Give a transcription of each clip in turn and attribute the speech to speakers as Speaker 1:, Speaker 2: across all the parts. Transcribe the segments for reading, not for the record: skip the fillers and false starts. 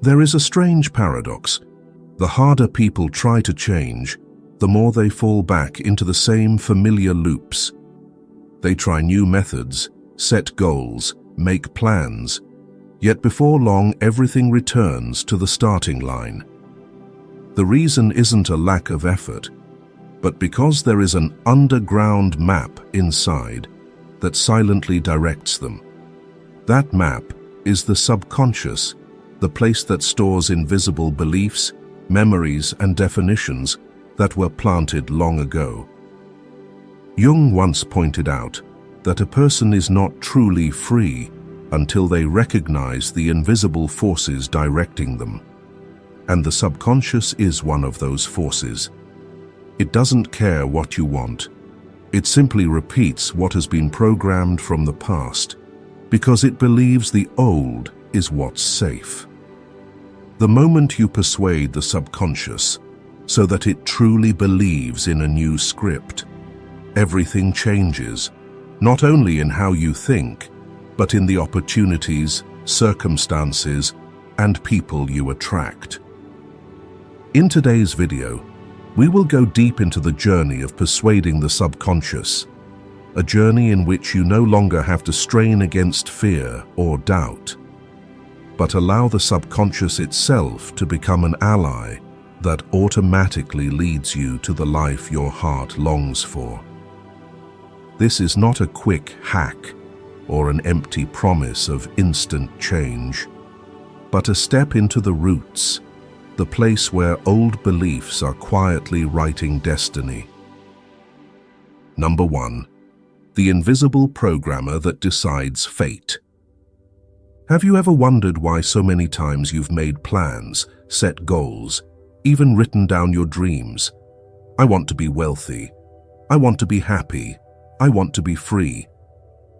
Speaker 1: There is a strange paradox. The harder people try to change, the more they fall back into the same familiar loops. They try new methods, set goals, make plans, yet before long everything returns to the starting line. The reason isn't a lack of effort, but because there is an underground map inside that silently directs them. That map is the subconscious, the place that stores invisible beliefs, memories, and definitions that were planted long ago. Jung once pointed out that a person is not truly free until they recognize the invisible forces directing them. And the subconscious is one of those forces. It doesn't care what you want. It simply repeats what has been programmed from the past, because it believes the old is what's safe. The moment you persuade the subconscious so that it truly believes in a new script, everything changes, not only in how you think, but in the opportunities, circumstances, and people you attract. In today's video, we will go deep into the journey of persuading the subconscious, a journey in which you no longer have to strain against fear or doubt, but allow the subconscious itself to become an ally that automatically leads you to the life your heart longs for. This is not a quick hack or an empty promise of instant change, but a step into the roots, the place where old beliefs are quietly writing destiny. Number 1. The invisible programmer that decides fate. Have you ever wondered why so many times you've made plans, set goals, even written down your dreams? I want to be wealthy. I want to be happy. I want to be free.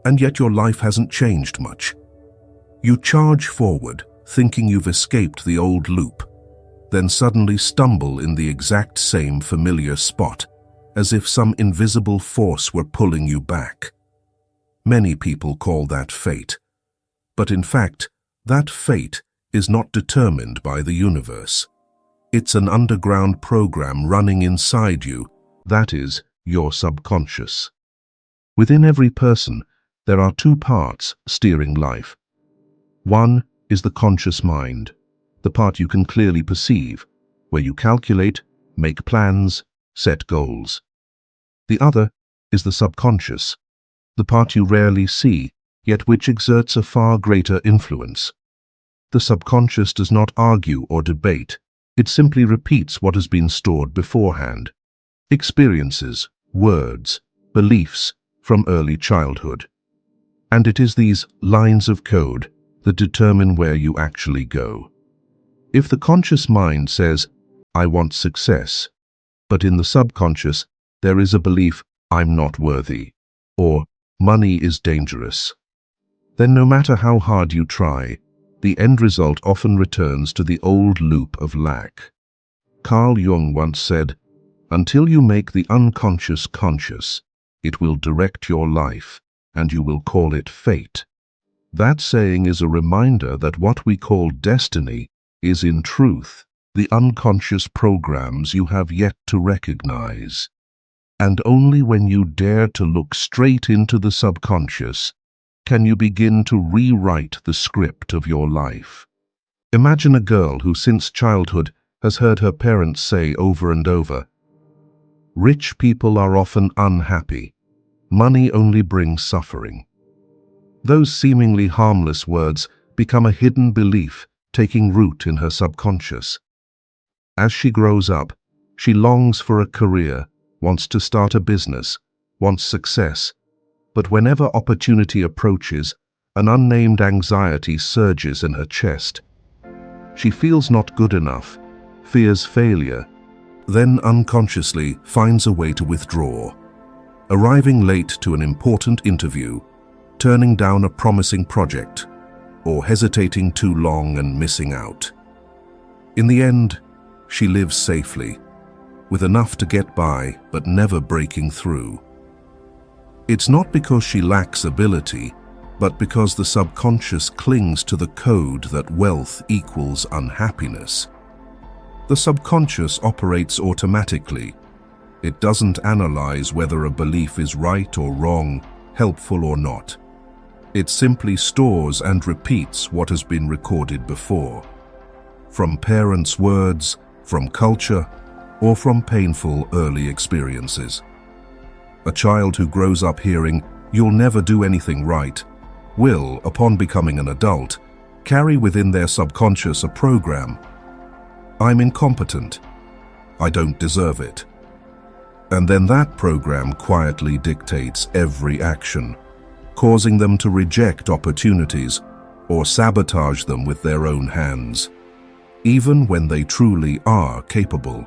Speaker 1: And yet your life hasn't changed much. You charge forward, thinking you've escaped the old loop, then suddenly stumble in the exact same familiar spot, as if some invisible force were pulling you back. Many people call that fate. But in fact, that fate is not determined by the universe. It's an underground program running inside you, that is, your subconscious. Within every person, there are two parts steering life. One is the conscious mind, the part you can clearly perceive, where you calculate, make plans, set goals. The other is the subconscious, the part you rarely see, yet which exerts a far greater influence. The subconscious does not argue or debate. It simply repeats what has been stored beforehand. Experiences, words, beliefs from early childhood. And it is these lines of code that determine where you actually go. If the conscious mind says, I want success, but in the subconscious there is a belief, I'm not worthy, or money is dangerous, then no matter how hard you try, the end result often returns to the old loop of lack. Carl Jung once said, until you make the unconscious conscious, it will direct your life, and you will call it fate. That saying is a reminder that what we call destiny is in truth the unconscious programs you have yet to recognize. And only when you dare to look straight into the subconscious can you begin to rewrite the script of your life. Imagine a girl who since childhood has heard her parents say over and over, rich people are often unhappy. Money only brings suffering. Those seemingly harmless words become a hidden belief taking root in her subconscious. As she grows up, she longs for a career, wants to start a business, wants success, but whenever opportunity approaches, an unnamed anxiety surges in her chest. She feels not good enough, fears failure, then unconsciously finds a way to withdraw, arriving late to an important interview, turning down a promising project, or hesitating too long and missing out. In the end, she lives safely, with enough to get by but never breaking through. It's not because she lacks ability, but because the subconscious clings to the code that wealth equals unhappiness. The subconscious operates automatically. It doesn't analyze whether a belief is right or wrong, helpful or not. It simply stores and repeats what has been recorded before, from parents' words, from culture, or from painful early experiences. A child who grows up hearing, "You'll never do anything right," will, upon becoming an adult, carry within their subconscious a program: "I'm incompetent. I don't deserve it." And then that program quietly dictates every action, causing them to reject opportunities or sabotage them with their own hands, even when they truly are capable.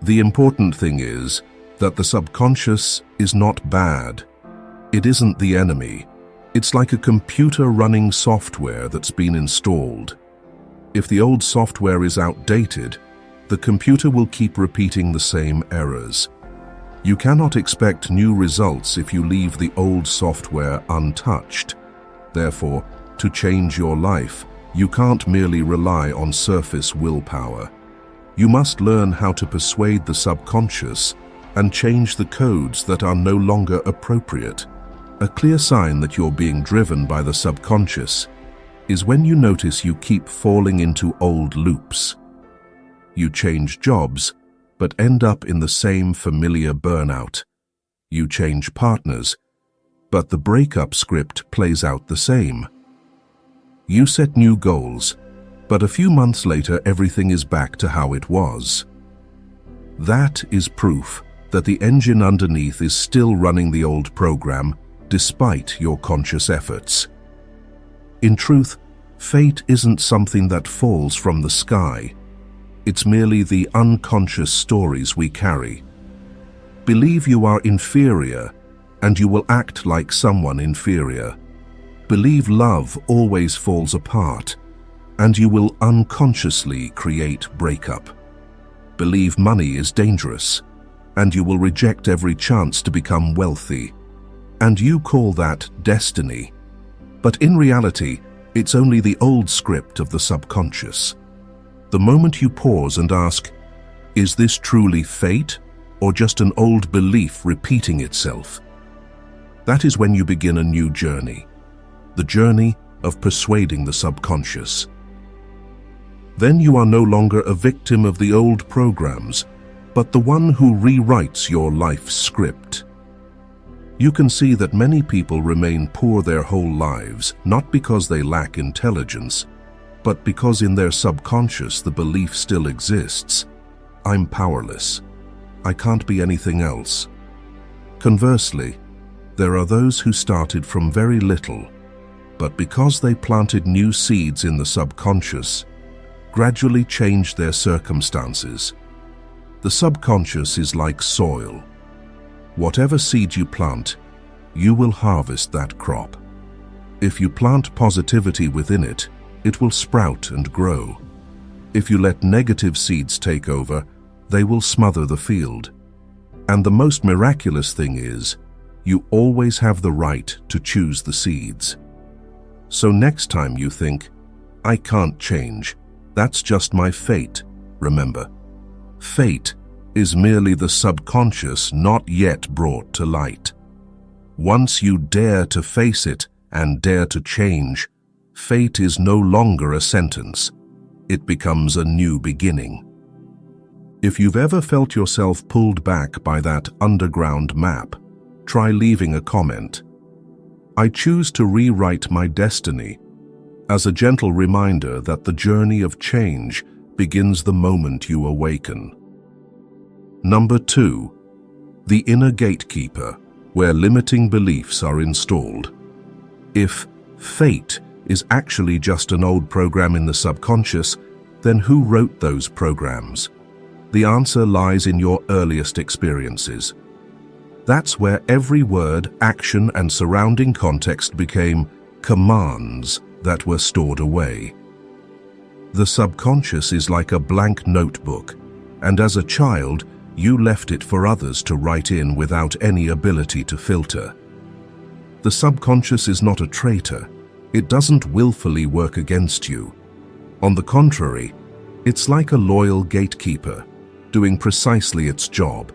Speaker 1: The important thing is that the subconscious is not bad. It isn't the enemy. It's like a computer running software that's been installed. If the old software is outdated, the computer will keep repeating the same errors. You cannot expect new results if you leave the old software untouched. Therefore, to change your life, you can't merely rely on surface willpower. You must learn how to persuade the subconscious and change the codes that are no longer appropriate. A clear sign that you're being driven by the subconscious is when you notice you keep falling into old loops. You change jobs, but end up in the same familiar burnout. You change partners, but the breakup script plays out the same. You set new goals, but a few months later everything is back to how it was. That is proof that the engine underneath is still running the old program despite your conscious efforts. In truth, fate isn't something that falls from the sky. It's merely the unconscious stories we carry. Believe you are inferior, and you will act like someone inferior. Believe love always falls apart, and you will unconsciously create breakup. Believe money is dangerous, and you will reject every chance to become wealthy. And you call that destiny. But in reality, it's only the old script of the subconscious. The moment you pause and ask, is this truly fate or just an old belief repeating itself? That is when you begin a new journey, the journey of persuading the subconscious. Then you are no longer a victim of the old programs, but the one who rewrites your life script. You can see that many people remain poor their whole lives, not because they lack intelligence, but because in their subconscious the belief still exists: I'm powerless. I can't be anything else. Conversely, there are those who started from very little, but because they planted new seeds in the subconscious, gradually changed their circumstances. The subconscious is like soil. Whatever seed you plant, you will harvest that crop. If you plant positivity within it, it will sprout and grow. If you let negative seeds take over, they will smother the field. And the most miraculous thing is, you always have the right to choose the seeds. So next time you think, I can't change, that's just my fate, remember, fate is merely the subconscious not yet brought to light. Once you dare to face it and dare to change, fate is no longer a sentence. It becomes a new beginning. If you've ever felt yourself pulled back by that underground map, try leaving a comment. I choose to rewrite my destiny, as a gentle reminder that the journey of change begins the moment you awaken. Number 2, the inner gatekeeper, where limiting beliefs are installed. If fate is actually just an old program in the subconscious, then who wrote those programs? The answer lies in your earliest experiences. That's where every word, action, and surrounding context became commands that were stored away. The subconscious is like a blank notebook, and as a child, you left it for others to write in without any ability to filter. The subconscious is not a traitor. It doesn't willfully work against you. On the contrary, it's like a loyal gatekeeper, doing precisely its job,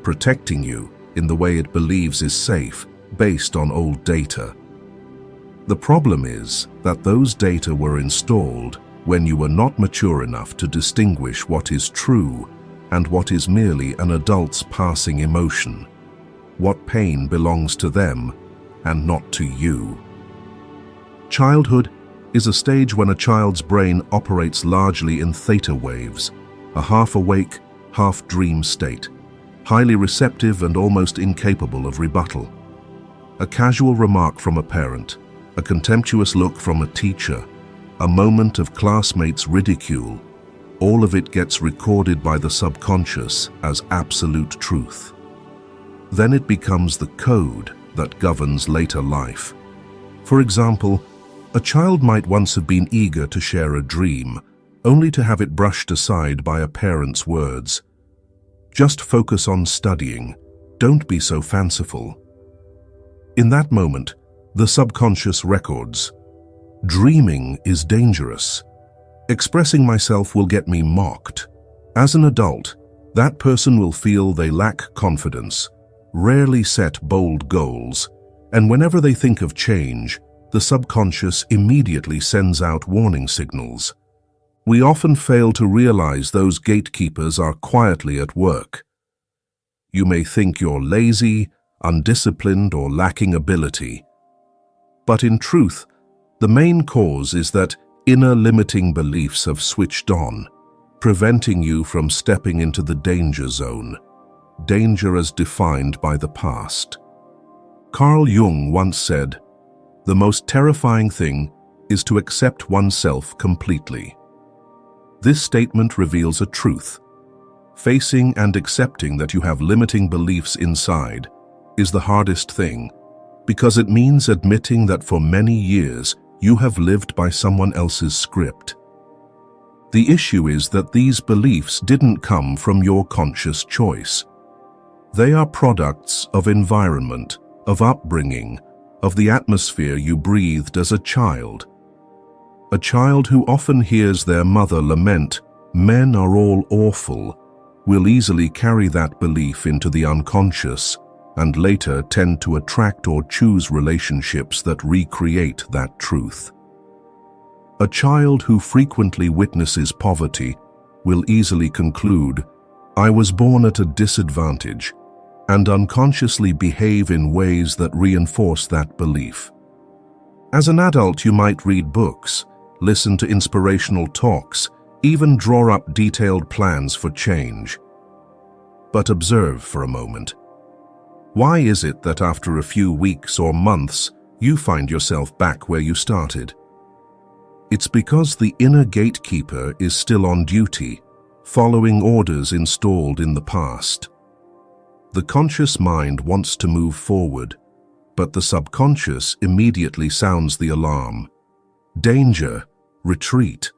Speaker 1: protecting you in the way it believes is safe, based on old data. The problem is that those data were installed when you were not mature enough to distinguish what is true and what is merely an adult's passing emotion, what pain belongs to them and not to you. Childhood is a stage when a child's brain operates largely in theta waves, a half-awake, half-dream state, highly receptive and almost incapable of rebuttal. A casual remark from a parent, a contemptuous look from a teacher, a moment of classmates' ridicule, all of it gets recorded by the subconscious as absolute truth. Then it becomes the code that governs later life. For example, a child might once have been eager to share a dream, only to have it brushed aside by a parent's words. Just focus on studying. Don't be so fanciful. In that moment, the subconscious records, dreaming is dangerous. Expressing myself will get me mocked. As an adult, that person will feel they lack confidence, rarely set bold goals, and whenever they think of change, the subconscious immediately sends out warning signals. We often fail to realize those gatekeepers are quietly at work. You may think you're lazy, undisciplined, or lacking ability. But in truth, the main cause is that inner limiting beliefs have switched on, preventing you from stepping into the danger zone, danger as defined by the past. Carl Jung once said, "The most terrifying thing is to accept oneself completely." This statement reveals a truth. Facing and accepting that you have limiting beliefs inside is the hardest thing, because it means admitting that for many years you have lived by someone else's script. The issue is that these beliefs didn't come from your conscious choice. They are products of environment, of upbringing, of the atmosphere you breathed as a child. A child who often hears their mother lament, "Men are all awful," will easily carry that belief into the unconscious and later tend to attract or choose relationships that recreate that truth. A child who frequently witnesses poverty will easily conclude, "I was born at a disadvantage," and unconsciously behave in ways that reinforce that belief. As an adult, you might read books, listen to inspirational talks, even draw up detailed plans for change. But observe for a moment. Why is it that after a few weeks or months, you find yourself back where you started? It's because the inner gatekeeper is still on duty, following orders installed in the past. The conscious mind wants to move forward, but the subconscious immediately sounds the alarm. Danger, retreat,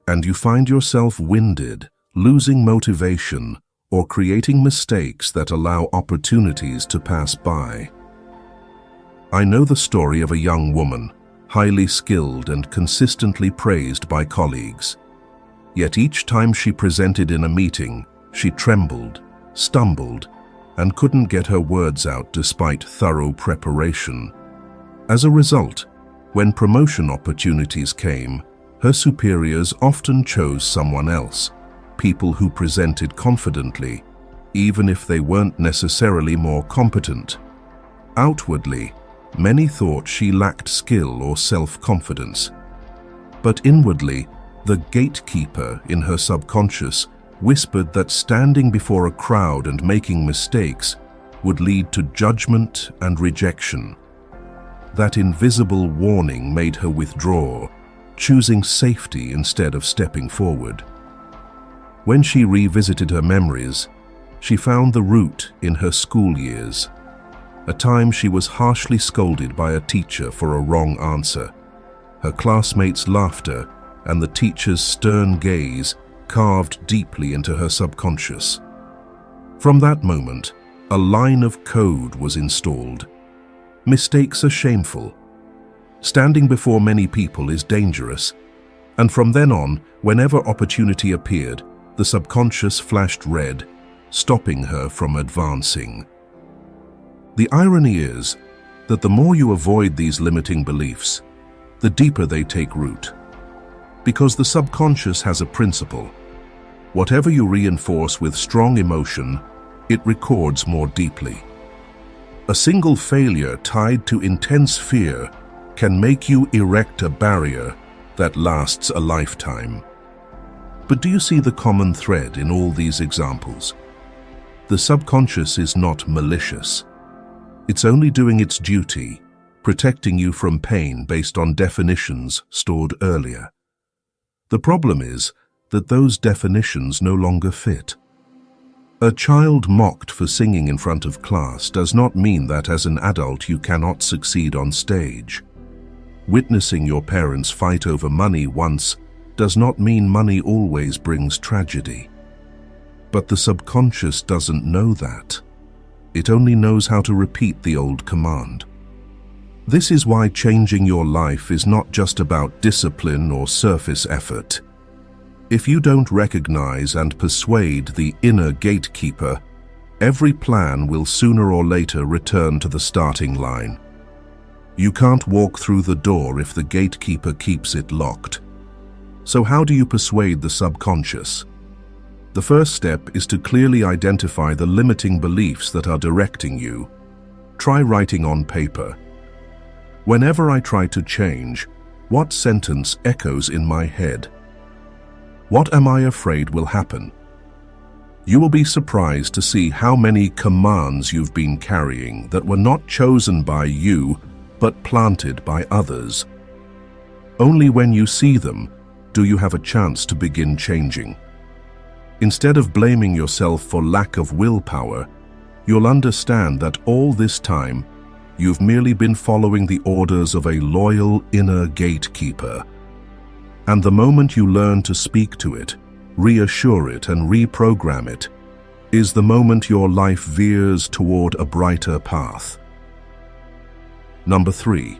Speaker 1: and you find yourself winded, losing motivation, or creating mistakes that allow opportunities to pass by. I know the story of a young woman, highly skilled and consistently praised by colleagues. Yet each time she presented in a meeting, she trembled, stumbled, and couldn't get her words out despite thorough preparation. As a result, when promotion opportunities came, her superiors often chose someone else, people who presented confidently, even if they weren't necessarily more competent. Outwardly, many thought she lacked skill or self-confidence. But inwardly, the gatekeeper in her subconscious whispered that standing before a crowd and making mistakes would lead to judgment and rejection. That invisible warning made her withdraw, choosing safety instead of stepping forward. When she revisited her memories, she found the root in her school years, a time she was harshly scolded by a teacher for a wrong answer. Her classmates' laughter and the teacher's stern gaze carved deeply into her subconscious. From that moment, a line of code was installed. Mistakes are shameful. Standing before many people is dangerous, and from then on, whenever opportunity appeared, the subconscious flashed red, stopping her from advancing. The irony is that the more you avoid these limiting beliefs, the deeper they take root. Because the subconscious has a principle. Whatever you reinforce with strong emotion, it records more deeply. A single failure tied to intense fear can make you erect a barrier that lasts a lifetime. But do you see the common thread in all these examples? The subconscious is not malicious. It's only doing its duty, protecting you from pain based on definitions stored earlier. The problem is that those definitions no longer fit. A child mocked for singing in front of class does not mean that as an adult you cannot succeed on stage. Witnessing your parents fight over money once does not mean money always brings tragedy. But the subconscious doesn't know that. It only knows how to repeat the old command. This is why changing your life is not just about discipline or surface effort. If you don't recognize and persuade the inner gatekeeper, every plan will sooner or later return to the starting line. You can't walk through the door if the gatekeeper keeps it locked. So how do you persuade the subconscious? The first step is to clearly identify the limiting beliefs that are directing you. Try writing on paper. Whenever I try to change, what sentence echoes in my head? What am I afraid will happen? You will be surprised to see how many commands you've been carrying that were not chosen by you, but planted by others. Only when you see them do you have a chance to begin changing. Instead of blaming yourself for lack of willpower, you'll understand that all this time you've merely been following the orders of a loyal inner gatekeeper. And the moment you learn to speak to it, reassure it and reprogram it, is the moment your life veers toward a brighter path. Number 3.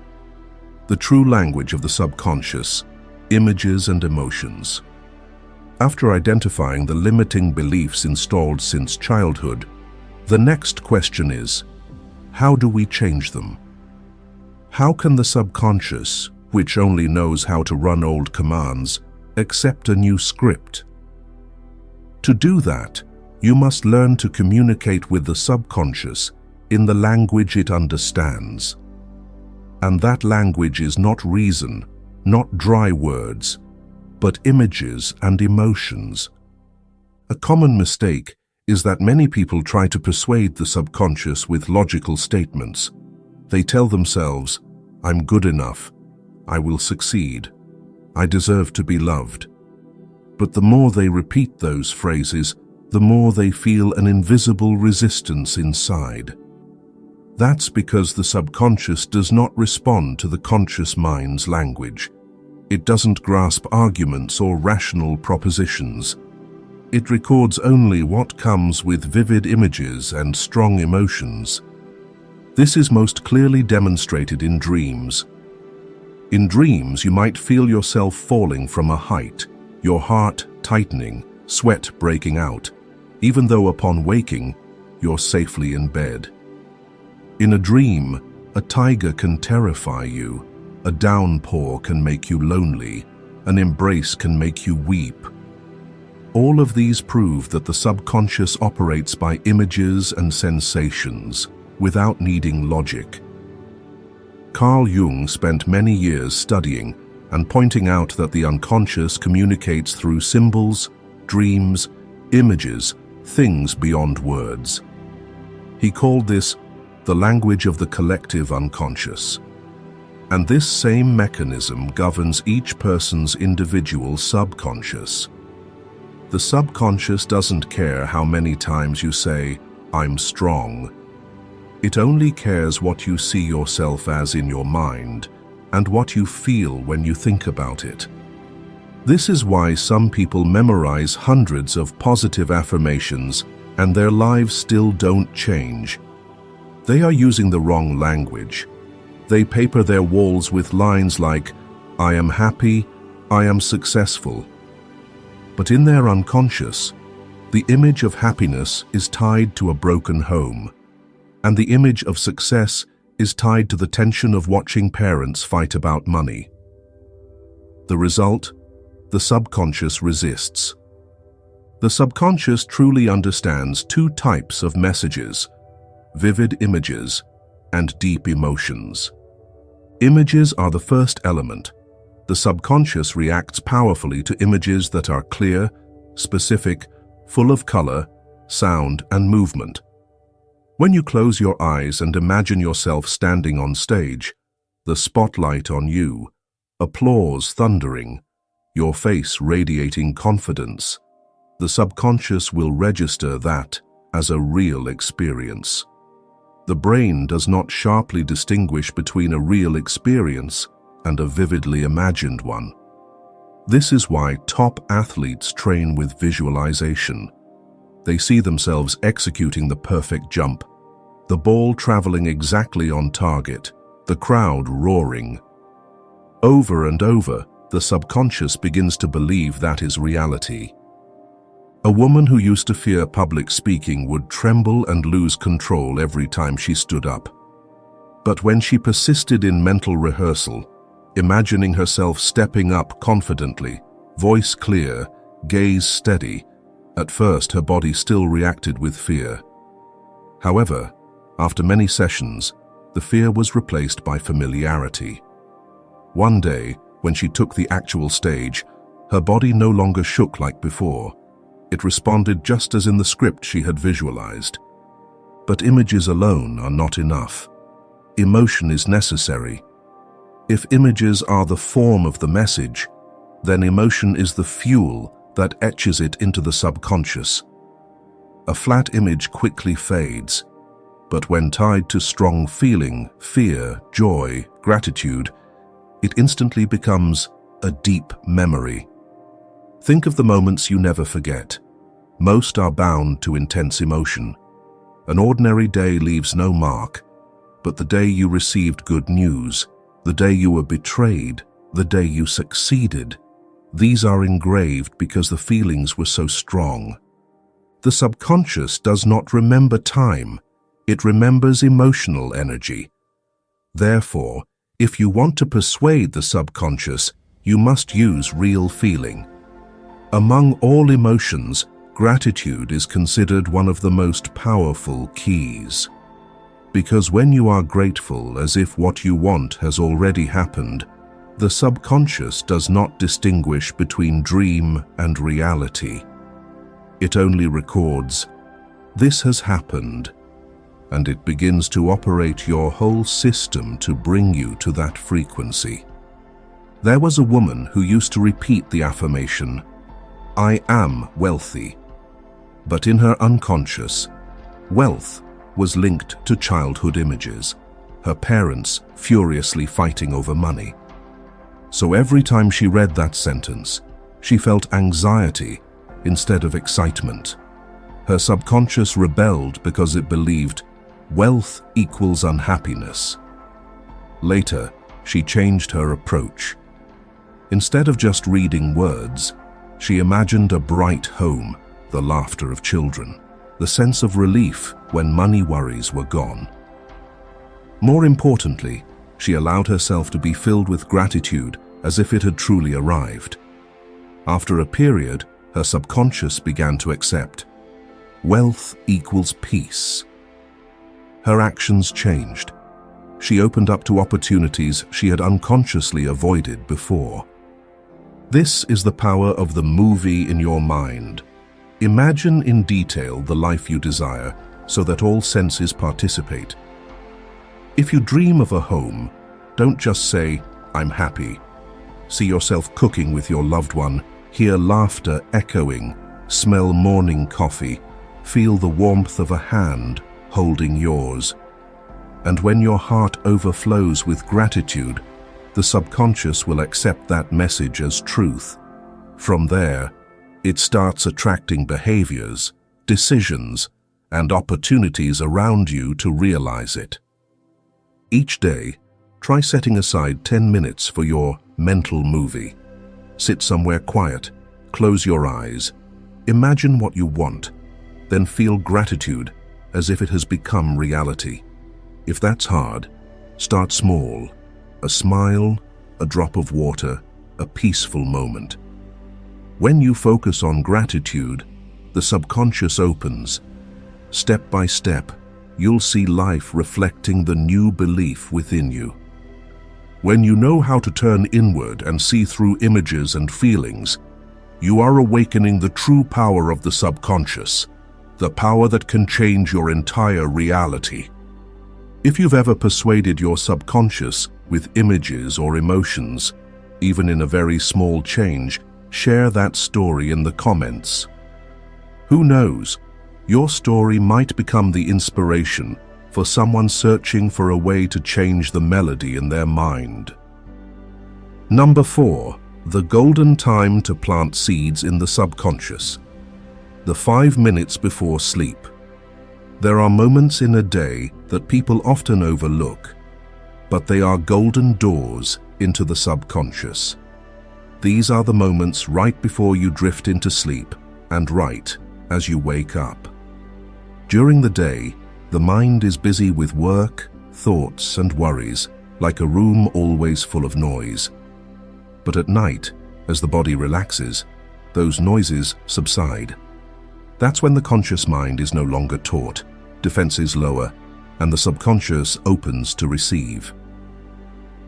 Speaker 1: The true language of the subconscious, images and emotions. After identifying the limiting beliefs installed since childhood, the next question is, how do we change them? How can the subconscious, which only knows how to run old commands, accept a new script? To do that, you must learn to communicate with the subconscious in the language it understands. And that language is not reason, not dry words, but images and emotions. A common mistake is that many people try to persuade the subconscious with logical statements. They tell themselves, "I'm good enough. I will succeed. I deserve to be loved." But the more they repeat those phrases, the more they feel an invisible resistance inside. That's because the subconscious does not respond to the conscious mind's language. It doesn't grasp arguments or rational propositions. It records only what comes with vivid images and strong emotions. This is most clearly demonstrated in dreams. In dreams, you might feel yourself falling from a height, your heart tightening, sweat breaking out, even though upon waking, you're safely in bed. In a dream, a tiger can terrify you, a downpour can make you lonely, an embrace can make you weep. All of these prove that the subconscious operates by images and sensations, without needing logic. Carl Jung spent many years studying and pointing out that the unconscious communicates through symbols, dreams, images, things beyond words. He called this the language of the collective unconscious. And this same mechanism governs each person's individual subconscious. The subconscious doesn't care how many times you say, "I'm strong." It only cares what you see yourself as in your mind and what you feel when you think about it. This is why some people memorize hundreds of positive affirmations and their lives still don't change. They are using the wrong language, They paper their walls with lines like, "I am happy, I am successful." But in their unconscious, the image of happiness is tied to a broken home, and the image of success is tied to the tension of watching parents fight about money. The result? The subconscious resists. The subconscious truly understands two types of messages: vivid images and deep emotions. Images are the first element. The subconscious reacts powerfully to images that are clear, specific, full of color, sound, and movement. When you close your eyes and imagine yourself standing on stage, the spotlight on you, applause thundering, your face radiating confidence, the subconscious will register that as a real experience. The brain does not sharply distinguish between a real experience and a vividly imagined one. This is why top athletes train with visualization. They see themselves executing the perfect jump, the ball traveling exactly on target, the crowd roaring. Over and over, the subconscious begins to believe that is reality. A woman who used to fear public speaking would tremble and lose control every time she stood up. But when she persisted in mental rehearsal, imagining herself stepping up confidently, voice clear, gaze steady, at first her body still reacted with fear. However, after many sessions, the fear was replaced by familiarity. One day, when she took the actual stage, her body no longer shook like before. It responded just as in the script she had visualized. But images alone are not enough. Emotion is necessary. If images are the form of the message, then emotion is the fuel that etches it into the subconscious. A flat image quickly fades, but when tied to strong feeling, fear, joy, gratitude, it instantly becomes a deep memory. Think of the moments you never forget. Most are bound to intense emotion. An ordinary day leaves no mark, but the day you received good news, the day you were betrayed, the day you succeeded, these are engraved because the feelings were so strong. The subconscious does not remember time, it remembers emotional energy. Therefore, if you want to persuade the subconscious, you must use real feeling. Among all emotions, gratitude is considered one of the most powerful keys. Because when you are grateful as if what you want has already happened, the subconscious does not distinguish between dream and reality. It only records, "This has happened," and it begins to operate your whole system to bring you to that frequency. There was a woman who used to repeat the affirmation, "I am wealthy." But in her unconscious, wealth was linked to childhood images, her parents furiously fighting over money. So every time she read that sentence, she felt anxiety instead of excitement. Her subconscious rebelled because it believed wealth equals unhappiness. Later, she changed her approach. Instead of just reading words, she imagined a bright home, the laughter of children, the sense of relief when money worries were gone. More importantly, she allowed herself to be filled with gratitude as if it had truly arrived. After a period, her subconscious began to accept wealth equals peace. Her actions changed. She opened up to opportunities she had unconsciously avoided before. This is the power of the movie in your mind. Imagine in detail the life you desire so that all senses participate. If you dream of a home, don't just say, "I'm happy." See yourself cooking with your loved one, hear laughter echoing, smell morning coffee, feel the warmth of a hand holding yours. And when your heart overflows with gratitude, the subconscious will accept that message as truth. From there, it starts attracting behaviors, decisions, and opportunities around you to realize it. Each day, Try setting aside 10 minutes for your mental movie. Sit somewhere quiet, close your eyes, imagine what you want, then feel gratitude as if it has become reality. If that's hard, start small. A smile, a drop of water, a peaceful moment. When you focus on gratitude, the subconscious opens. Step by step, you'll see life reflecting the new belief within you. When you know how to turn inward and see through images and feelings, you are awakening the true power of the subconscious, the power that can change your entire reality. If you've ever persuaded your subconscious with images or emotions, even in a very small change, share that story in the comments. Who knows, your story might become the inspiration for someone searching for a way to change the melody in their mind. Number 4. The golden time to plant seeds in the subconscious. The 5 minutes before sleep. There are moments in a day that people often overlook, but they are golden doors into the subconscious. These are the moments right before you drift into sleep and right as you wake up. During the day, the mind is busy with work, thoughts, and worries, like a room always full of noise. But at night, as the body relaxes, those noises subside. That's when the conscious mind is no longer taught, defenses lower, and the subconscious opens to receive.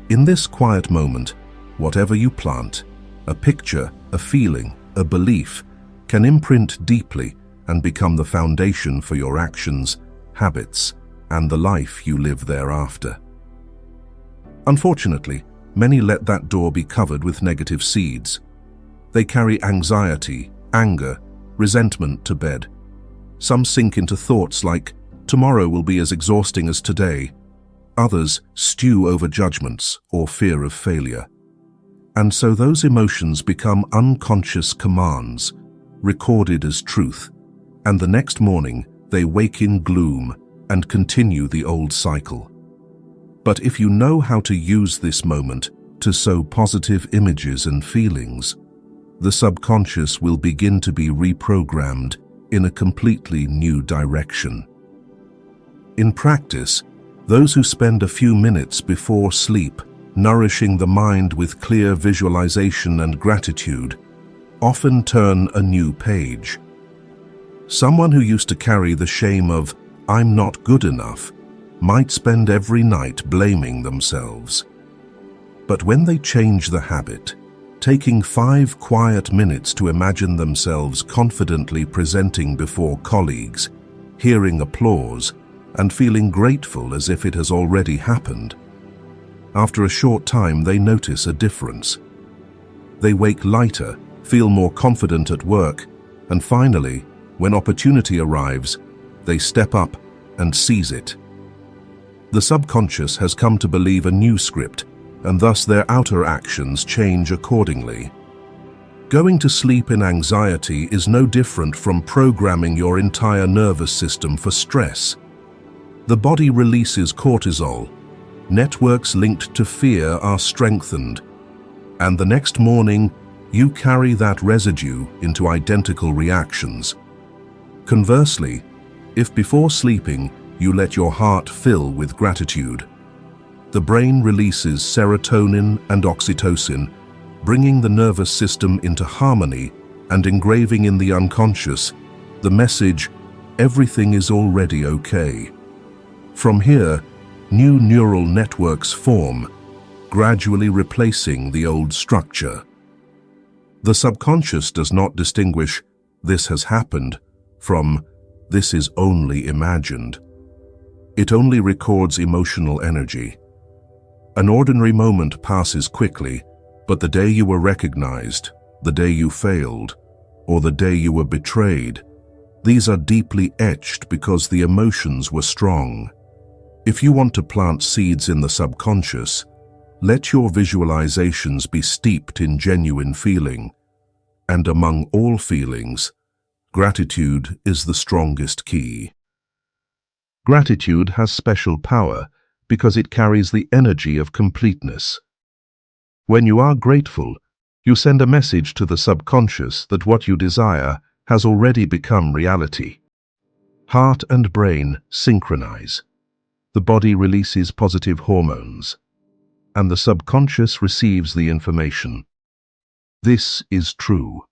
Speaker 1: In this quiet moment, whatever you plant, a picture, a feeling, a belief, can imprint deeply and become the foundation for your actions, habits, and the life you live thereafter. Unfortunately, many let that door be covered with negative seeds. They carry anxiety, anger, resentment to bed. Some sink into thoughts like, tomorrow will be as exhausting as today. Others stew over judgments or fear of failure. And so those emotions become unconscious commands, recorded as truth, and the next morning they wake in gloom and continue the old cycle. But if you know how to use this moment to sow positive images and feelings, the subconscious will begin to be reprogrammed in a completely new direction. In practice, those who spend a few minutes before sleep nourishing the mind with clear visualization and gratitude often turn a new page. Someone who used to carry the shame of, "I'm not good enough," might spend every night blaming themselves. But when they change the habit, taking 5 quiet minutes to imagine themselves confidently presenting before colleagues, hearing applause, and feeling grateful as if it has already happened, after a short time they notice a difference. They wake lighter, feel more confident at work, and finally, when opportunity arrives, they step up and seize it. The subconscious has come to believe a new script, and thus their outer actions change accordingly. Going to sleep in anxiety is no different from programming your entire nervous system for stress. The body releases cortisol, networks linked to fear are strengthened, and the next morning you carry that residue into identical reactions. Conversely, if before sleeping you let your heart fill with gratitude, the brain releases serotonin and oxytocin, bringing the nervous system into harmony and engraving in the unconscious the message, "Everything is already okay." From here, new neural networks form, gradually replacing the old structure. The subconscious does not distinguish "this has happened" from "this is only imagined." It only records emotional energy. An ordinary moment passes quickly, but the day you were recognized, the day you failed, or the day you were betrayed, these are deeply etched because the emotions were strong. If you want to plant seeds in the subconscious, let your visualizations be steeped in genuine feeling. And among all feelings, gratitude is the strongest key. Gratitude has special power because it carries the energy of completeness. When you are grateful, you send a message to the subconscious that what you desire has already become reality. Heart and brain synchronize. The body releases positive hormones, and the subconscious receives the information. This is true.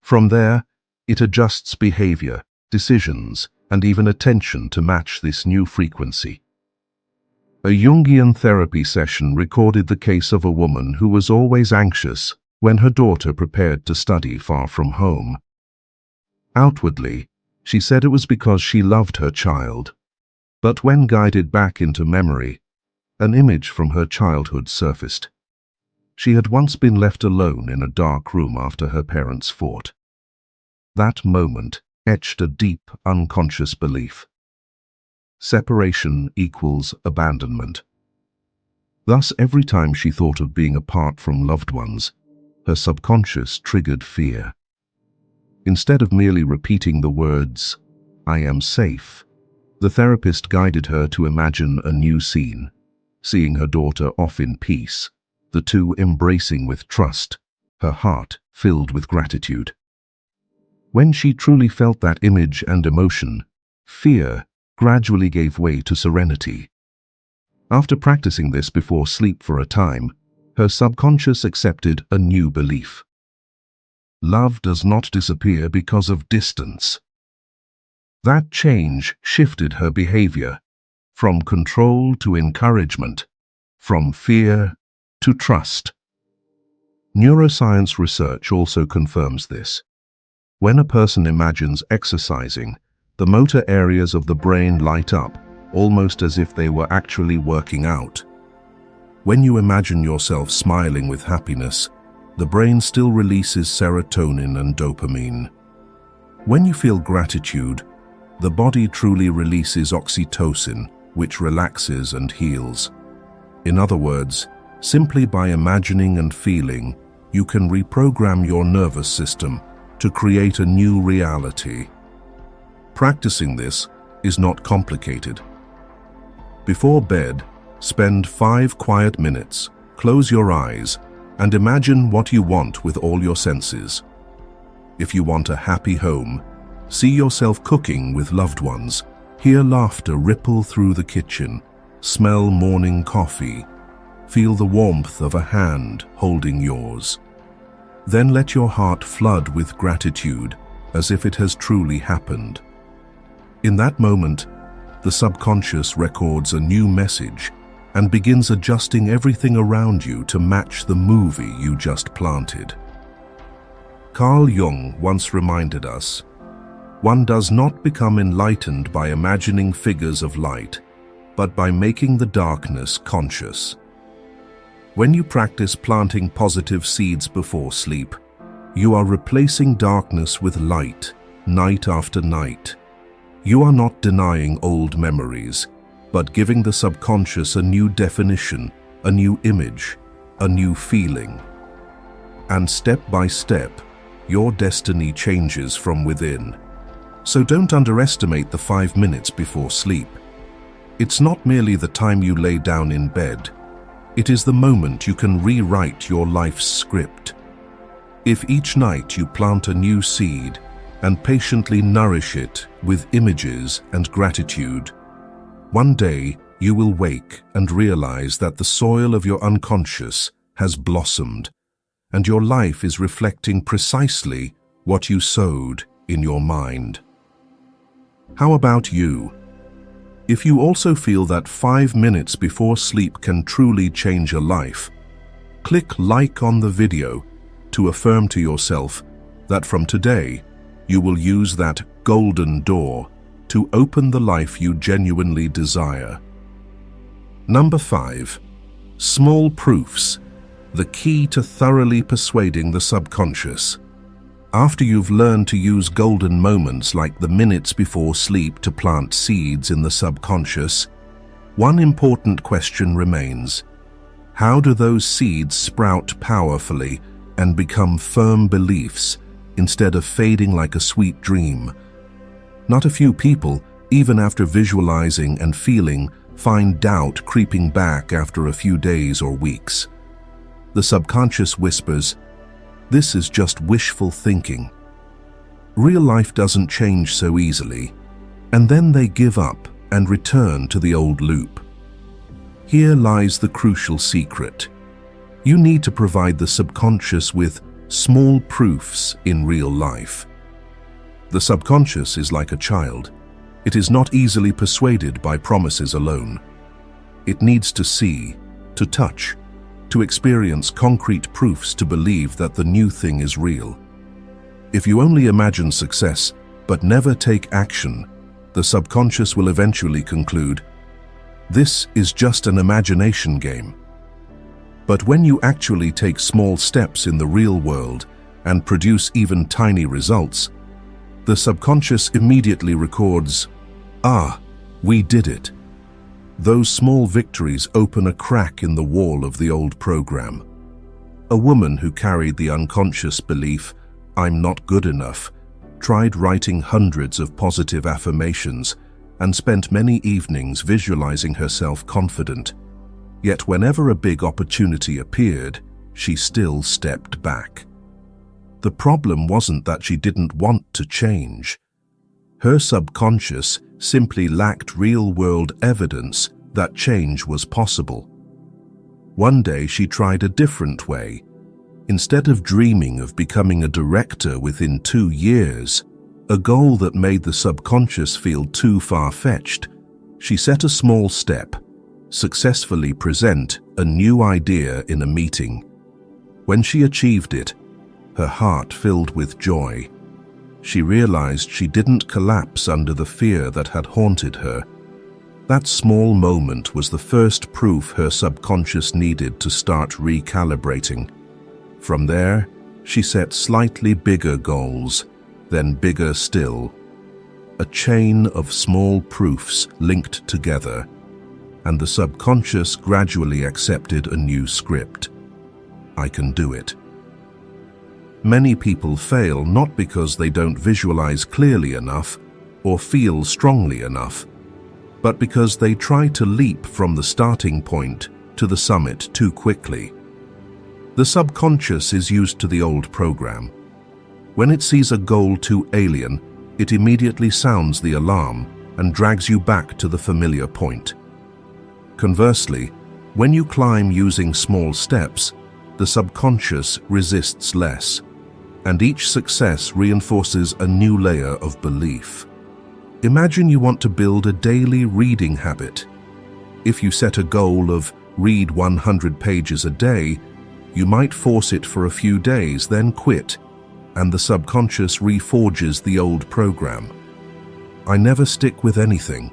Speaker 1: From there, it adjusts behavior, decisions, and even attention to match this new frequency. A Jungian therapy session recorded the case of a woman who was always anxious when her daughter prepared to study far from home. Outwardly, she said it was because she loved her child. But when guided back into memory, an image from her childhood surfaced. She had once been left alone in a dark room after her parents fought. That moment etched a deep, unconscious belief. Separation equals abandonment. Thus, every time she thought of being apart from loved ones, her subconscious triggered fear. Instead of merely repeating the words, "I am safe," the therapist guided her to imagine a new scene, seeing her daughter off in peace, the two embracing with trust, her heart filled with gratitude. When she truly felt that image and emotion, fear gradually gave way to serenity. After practicing this before sleep for a time, her subconscious accepted a new belief. Love does not disappear because of distance. That change shifted her behavior, from control to encouragement, from fear to trust. Neuroscience research also confirms this. When a person imagines exercising, the motor areas of the brain light up, almost as if they were actually working out. When you imagine yourself smiling with happiness, the brain still releases serotonin and dopamine. When you feel gratitude, the body truly releases oxytocin, which relaxes and heals. In other words, simply by imagining and feeling, you can reprogram your nervous system to create a new reality. Practicing this is not complicated. Before bed, spend 5 quiet minutes, close your eyes, and imagine what you want with all your senses. If you want a happy home, see yourself cooking with loved ones, hear laughter ripple through the kitchen, smell morning coffee, feel the warmth of a hand holding yours. Then let your heart flood with gratitude as if it has truly happened. In that moment, the subconscious records a new message and begins adjusting everything around you to match the movie you just planted. Carl Jung once reminded us, one does not become enlightened by imagining figures of light, but by making the darkness conscious. When you practice planting positive seeds before sleep, you are replacing darkness with light, night after night. You are not denying old memories, but giving the subconscious a new definition, a new image, a new feeling. And step by step, your destiny changes from within. So don't underestimate the 5 minutes before sleep. It's not merely the time you lay down in bed. It is the moment you can rewrite your life's script. If each night you plant a new seed and patiently nourish it with images and gratitude, one day you will wake and realize that the soil of your unconscious has blossomed, and your life is reflecting precisely what you sowed in your mind. How about you? If you also feel that 5 minutes before sleep can truly change a life, click like on the video to affirm to yourself that from today you will use that golden door to open the life you genuinely desire. Number 5. Small proofs, the key to thoroughly persuading the subconscious. After you've learned to use golden moments like the minutes before sleep to plant seeds in the subconscious, one important question remains. How do those seeds sprout powerfully and become firm beliefs instead of fading like a sweet dream? Not a few people, Even after visualizing and feeling, find doubt creeping back after a few days or weeks. The subconscious whispers, "This is just wishful thinking." Real life doesn't change so easily, and then they give up and return to the old loop. Here lies the crucial secret. You need to provide the subconscious with small proofs in real life. The subconscious is like a child. It is not easily persuaded by promises alone. It needs to see, to touch, to experience concrete proofs to believe that the new thing is real. If you only imagine success but never take action, the subconscious will eventually conclude, "This is just an imagination game." But when you actually take small steps in the real world and produce even tiny results, the subconscious immediately records, "Ah, we did it." Those small victories open a crack in the wall of the old program. A woman who carried the unconscious belief, "I'm not good enough," tried writing hundreds of positive affirmations and spent many evenings visualizing herself confident. Yet whenever a big opportunity appeared, she still stepped back. The problem wasn't that she didn't want to change. Her subconscious simply lacked real-world evidence that change was possible. One day she tried a different way. Instead of dreaming of becoming a director within 2 years, a goal that made the subconscious feel too far-fetched, she set a small step: successfully present a new idea in a meeting. When she achieved it, her heart filled with joy. She realized she didn't collapse under the fear that had haunted her. That small moment was the first proof her subconscious needed to start recalibrating. From there, she set slightly bigger goals, then bigger still. A chain of small proofs linked together, and the subconscious gradually accepted a new script. I can do it. Many people fail not because they don't visualize clearly enough or feel strongly enough, but because they try to leap from the starting point to the summit too quickly. The subconscious is used to the old program. When it sees a goal too alien, it immediately sounds the alarm and drags you back to the familiar point. Conversely, when you climb using small steps, the subconscious resists less, and each success reinforces a new layer of belief. Imagine you want to build a daily reading habit. If you set a goal of read 100 pages a day, you might force it for a few days, then quit, and the subconscious reforges the old program. I never stick with anything.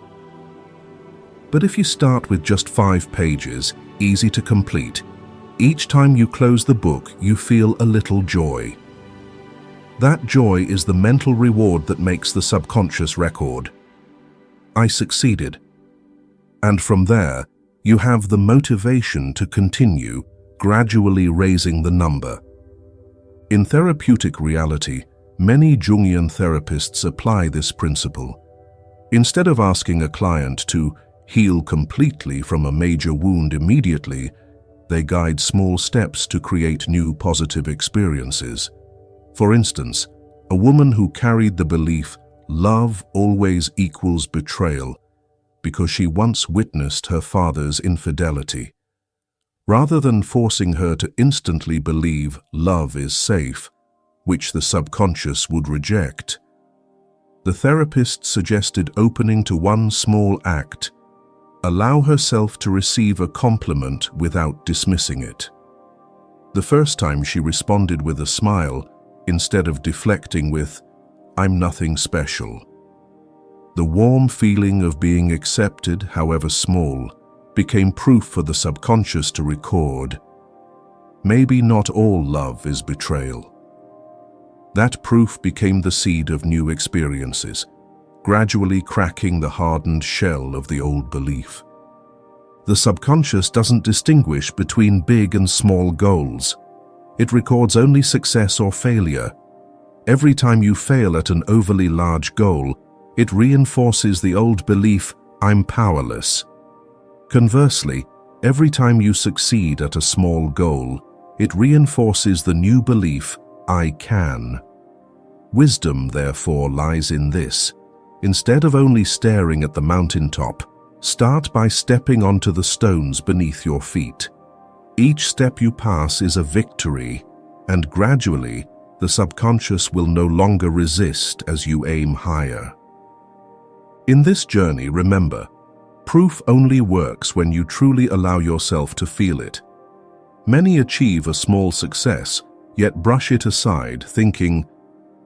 Speaker 1: But if you start with just 5 pages, easy to complete, each time you close the book, you feel a little joy. That joy is the mental reward that makes the subconscious record. I succeeded. And from there, you have the motivation to continue, gradually raising the number. In therapeutic reality, many Jungian therapists apply this principle. Instead of asking a client to heal completely from a major wound immediately, they guide small steps to create new positive experiences. For instance, a woman who carried the belief, "Love always equals betrayal," because she once witnessed her father's infidelity. Rather than forcing her to instantly believe love is safe, which the subconscious would reject, the therapist suggested opening to one small act: allow herself to receive a compliment without dismissing it. The first time she responded with a smile, instead of deflecting with, "I'm nothing special." The warm feeling of being accepted, however small, became proof for the subconscious to record, maybe not all love is betrayal. That proof became the seed of new experiences, gradually cracking the hardened shell of the old belief. The subconscious doesn't distinguish between big and small goals. It records only success or failure. Every time you fail at an overly large goal, It reinforces the old belief, I'm powerless. Conversely, every time you succeed at a small goal, it reinforces the new belief, I can. Wisdom, therefore, lies in this. Instead of only staring at the mountaintop, start by stepping onto the stones beneath your feet. Each step you pass is a victory, and gradually, the subconscious will no longer resist as you aim higher. In this journey, remember, proof only works when you truly allow yourself to feel it. Many achieve a small success, yet brush it aside, thinking,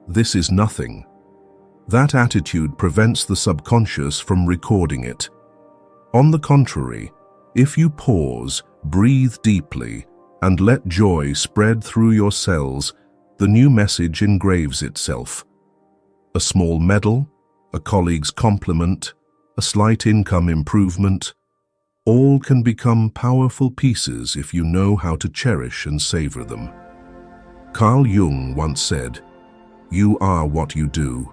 Speaker 1: this is nothing. That attitude prevents the subconscious from recording it. On the contrary, if you pause, breathe deeply, and let joy spread through your cells, the new message engraves itself. A small medal, a colleague's compliment, a slight income improvement, all can become powerful pieces if you know how to cherish and savor them. Carl Jung once said, "You are what you do,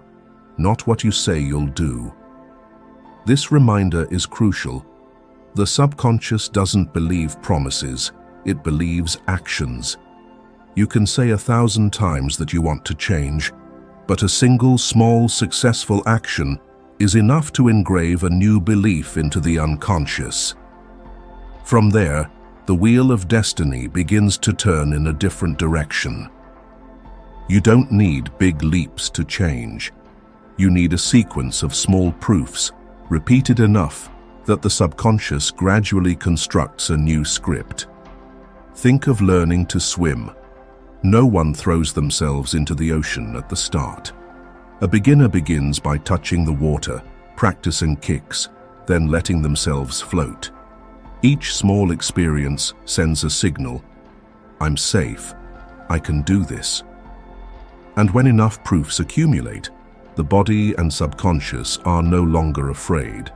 Speaker 1: not what you say you'll do." This reminder is crucial. The subconscious doesn't believe promises, it believes actions. You can say 1,000 times that you want to change, but a single small successful action is enough to engrave a new belief into the unconscious. From there, the wheel of destiny begins to turn in a different direction. You don't need big leaps to change. You need a sequence of small proofs, repeated enough that the subconscious gradually constructs a new script. Think of learning to swim. No one throws themselves into the ocean at the start. A beginner begins by touching the water, practicing kicks, then letting themselves float. Each small experience sends a signal, I'm safe, I can do this. And when enough proofs accumulate, the body and subconscious are no longer afraid.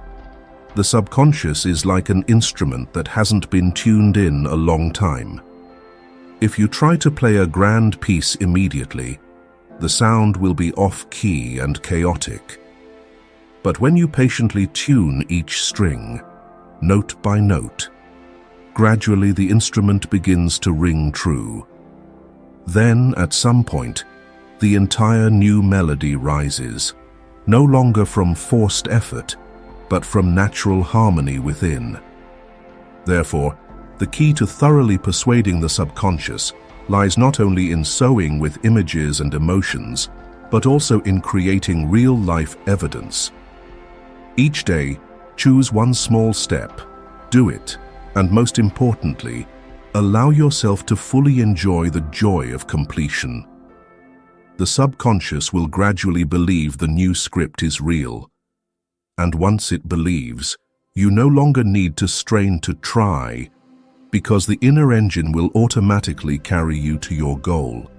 Speaker 1: The subconscious is like an instrument that hasn't been tuned in a long time. If you try to play a grand piece immediately, the sound will be off-key and chaotic. But when you patiently tune each string, note by note, gradually the instrument begins to ring true. Then, at some point, the entire new melody rises, no longer from forced effort, but from natural harmony within. Therefore, the key to thoroughly persuading the subconscious lies not only in sowing with images and emotions, but also in creating real-life evidence. Each day, choose one small step, do it, and most importantly, allow yourself to fully enjoy the joy of completion. The subconscious will gradually believe the new script is real. And once it believes, you no longer need to strain to try, because the inner engine will automatically carry you to your goal.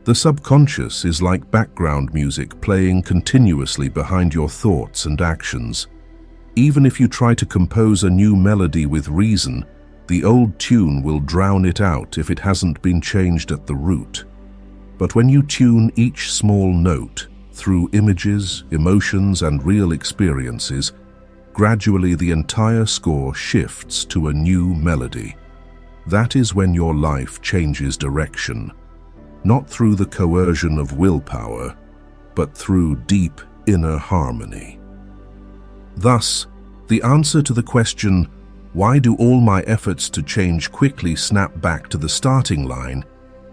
Speaker 1: The subconscious is like background music playing continuously behind your thoughts and actions. Even if you try to compose a new melody with reason, the old tune will drown it out if it hasn't been changed at the root. But when you tune each small note through images, emotions, and real experiences, gradually the entire score shifts to a new melody. That is when your life changes direction, not through the coercion of willpower, but through deep inner harmony. Thus, the answer to the question, why do all my efforts to change quickly snap back to the starting line,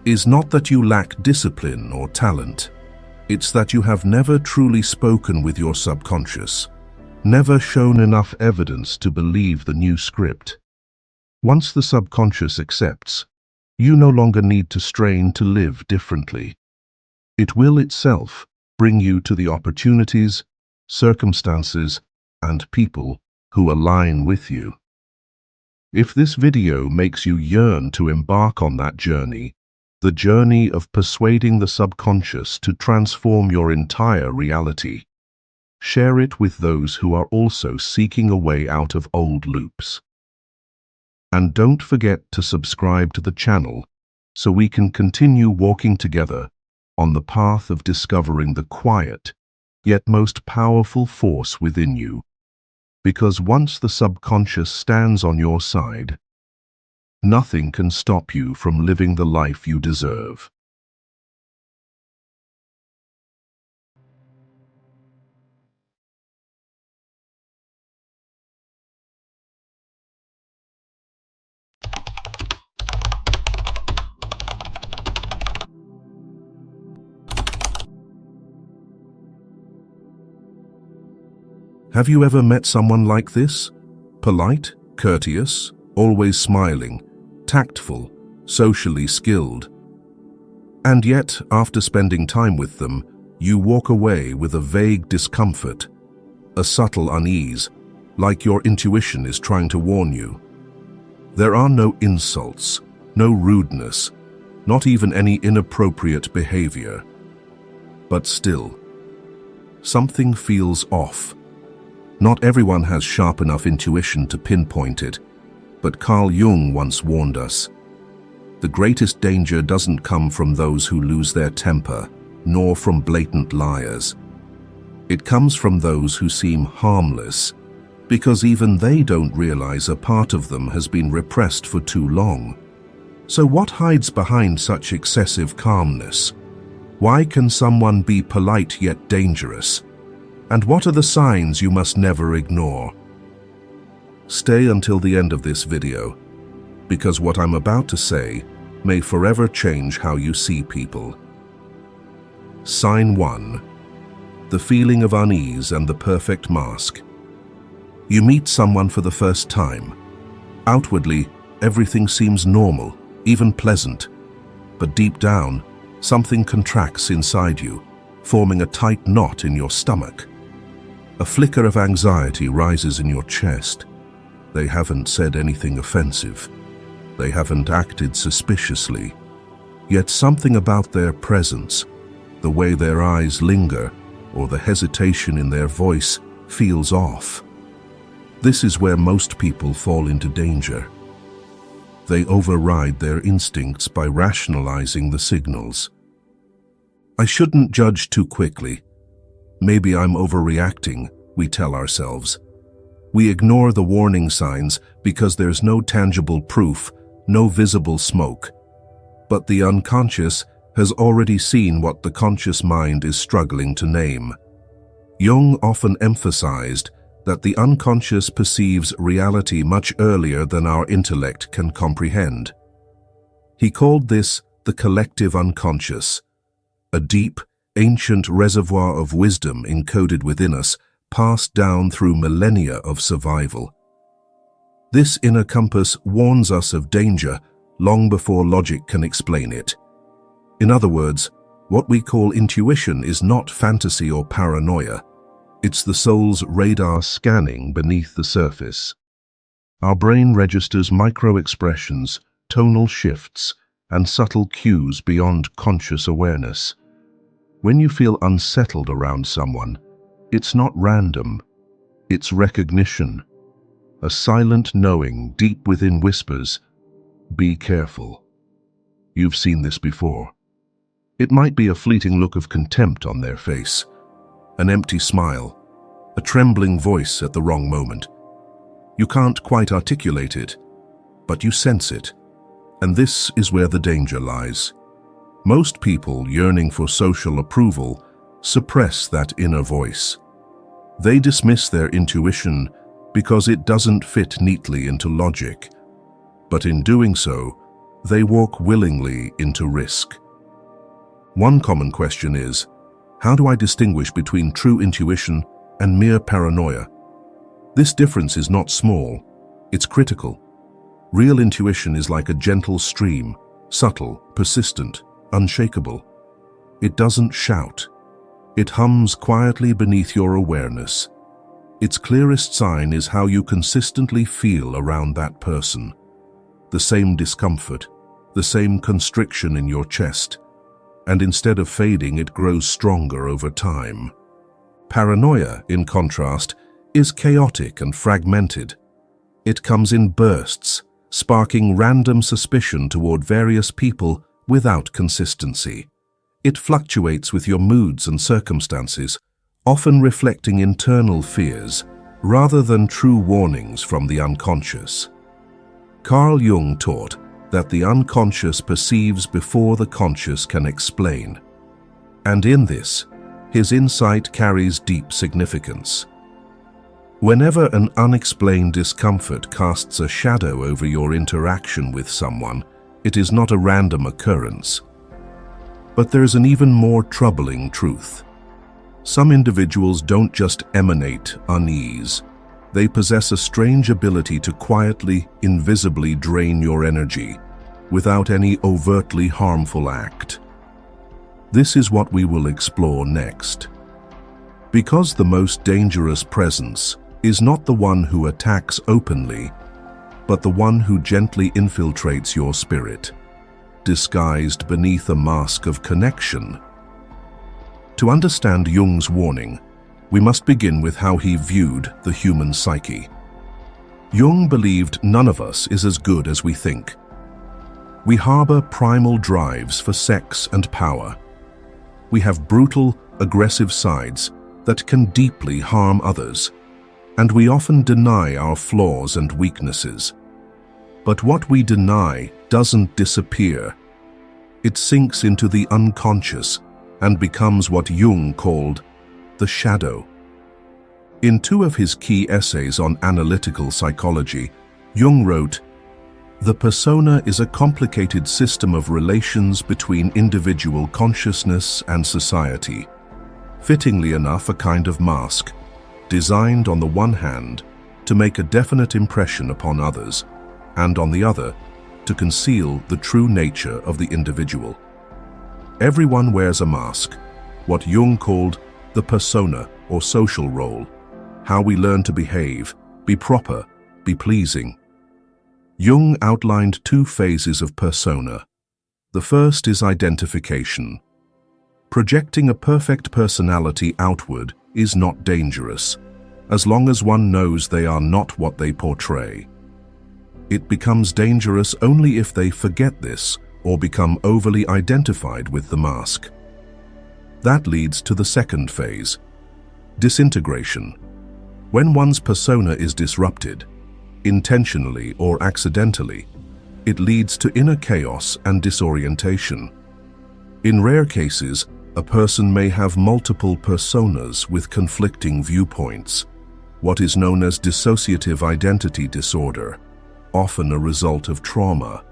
Speaker 1: is not that you lack discipline or talent. It's that you have never truly spoken with your subconscious, never shown enough evidence to believe the new script. Once the subconscious accepts, you no longer need to strain to live differently. It will itself bring you to the opportunities, circumstances, and people who align with you. If this video makes you yearn to embark on that journey, the journey of persuading the subconscious to transform your entire reality, share it with those who are also seeking a way out of old loops. And don't forget to subscribe to the channel so we can continue walking together on the path of discovering the quiet, yet most powerful force within you. Because once the subconscious stands on your side, nothing can stop you from living the life you deserve. Have you ever met someone like this? Polite, courteous, always smiling, tactful, socially skilled. And yet, after spending time with them, you walk away with a vague discomfort, a subtle unease, like your intuition is trying to warn you. There are no insults, no rudeness, not even any inappropriate behavior. But still, something feels off. Not everyone has sharp enough intuition to pinpoint it, but Carl Jung once warned us. The greatest danger doesn't come from those who lose their temper, nor from blatant liars. It comes from those who seem harmless, because even they don't realize a part of them has been repressed for too long. So what hides behind such excessive calmness? Why can someone be polite yet dangerous? And what are the signs you must never ignore? Stay until the end of this video, because what I'm about to say may forever change how you see people. Sign 1. The feeling of unease and the perfect mask. You meet someone for the first time. Outwardly, everything seems normal, even pleasant. But deep down, something contracts inside you, forming a tight knot in your stomach. A flicker of anxiety rises in your chest. They haven't said anything offensive. They haven't acted suspiciously. Yet something about their presence, the way their eyes linger, or the hesitation in their voice, feels off. This is where most people fall into danger. They override their instincts by rationalizing the signals. I shouldn't judge too quickly. Maybe I'm overreacting, we tell ourselves. We ignore the warning signs because there's no tangible proof, no visible smoke. But the unconscious has already seen what the conscious mind is struggling to name. Jung often emphasized that the unconscious perceives reality much earlier than our intellect can comprehend. He called this the collective unconscious, a deep, ancient reservoir of wisdom encoded within us, passed down through millennia of survival. This inner compass warns us of danger long before logic can explain it. In other words, what we call intuition is not fantasy or paranoia. It's the soul's radar scanning beneath the surface. Our brain registers micro-expressions, tonal shifts, and subtle cues beyond conscious awareness. When you feel unsettled around someone, it's not random, it's recognition. A silent knowing deep within whispers, "Be careful." You've seen this before. It might be a fleeting look of contempt on their face, an empty smile, a trembling voice at the wrong moment. You can't quite articulate it, but you sense it. And this is where the danger lies. Most people yearning for social approval suppress that inner voice. They dismiss their intuition because it doesn't fit neatly into logic. But in doing so, they walk willingly into risk. One common question is, how do I distinguish between true intuition and mere paranoia? This difference is not small, it's critical. Real intuition is like a gentle stream, subtle, persistent, unshakable. It doesn't shout. It hums quietly beneath your awareness. Its clearest sign is how you consistently feel around that person. The same discomfort, the same constriction in your chest, and instead of fading, it grows stronger over time. Paranoia, in contrast, is chaotic and fragmented. It comes in bursts, sparking random suspicion toward various people without consistency. It fluctuates with your moods and circumstances, often reflecting internal fears rather than true warnings from the unconscious. Carl Jung taught that the unconscious perceives before the conscious can explain. And in this, his insight carries deep significance. Whenever an unexplained discomfort casts a shadow over your interaction with someone, it is not a random occurrence. But there's an even more troubling truth. Some individuals don't just emanate unease. They possess a strange ability to quietly, invisibly drain your energy without any overtly harmful act. This is what we will explore next. Because the most dangerous presence is not the one who attacks openly, but the one who gently infiltrates your spirit, disguised beneath a mask of connection. To understand Jung's warning, we must begin with how he viewed the human psyche. Jung believed none of us is as good as we think. We harbor primal drives for sex and power. We have brutal, aggressive sides that can deeply harm others, and we often deny our flaws and weaknesses. But what we deny doesn't disappear. It sinks into the unconscious and becomes what Jung called the shadow. In two of his key essays on analytical psychology, Jung wrote, "The persona is a complicated system of relations between individual consciousness and society. Fittingly enough, a kind of mask, designed on the one hand to make a definite impression upon others, and on the other to conceal the true nature of the individual. Everyone wears a mask, what Jung called the persona or social role, how we learn to behave, be proper, be pleasing." Jung outlined two phases of persona. The first is identification. Projecting a perfect personality outward is not dangerous, as long as one knows they are not what they portray. It becomes dangerous only if they forget this or become overly identified with the mask. That leads to the second phase, disintegration. When one's persona is disrupted, intentionally or accidentally, it leads to inner chaos and disorientation. In rare cases, a person may have multiple personas with conflicting viewpoints, what is known as dissociative identity disorder, often a result of trauma.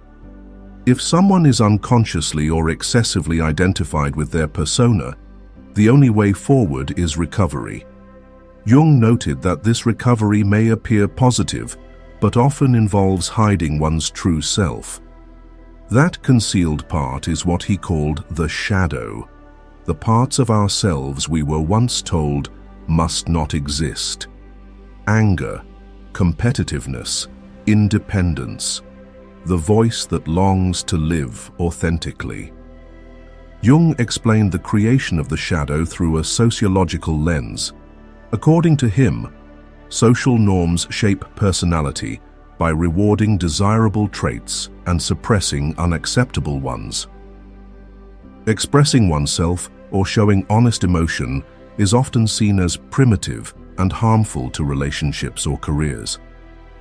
Speaker 1: If someone is unconsciously or excessively identified with their persona, the only way forward is recovery. Jung noted that this recovery may appear positive, but often involves hiding one's true self. That concealed part is what he called the shadow, the parts of ourselves we were once told must not exist. Anger, competitiveness, independence, the voice that longs to live authentically. Jung explained the creation of the shadow through a sociological lens. According to him, social norms shape personality by rewarding desirable traits and suppressing unacceptable ones. Expressing oneself or showing honest emotion is often seen as primitive and harmful to relationships or careers.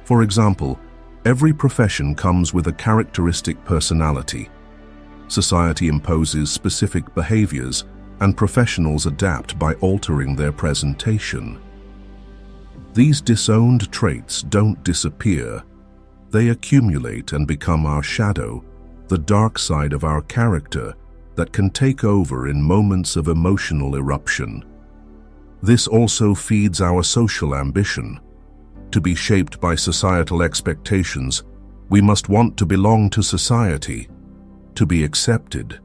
Speaker 1: For example, every profession comes with a characteristic personality. Society imposes specific behaviors, and professionals adapt by altering their presentation. These disowned traits don't disappear. They accumulate and become our shadow, the dark side of our character that can take over in moments of emotional eruption. This also feeds our social ambition. To be shaped by societal expectations, we must want to belong to society, to be accepted.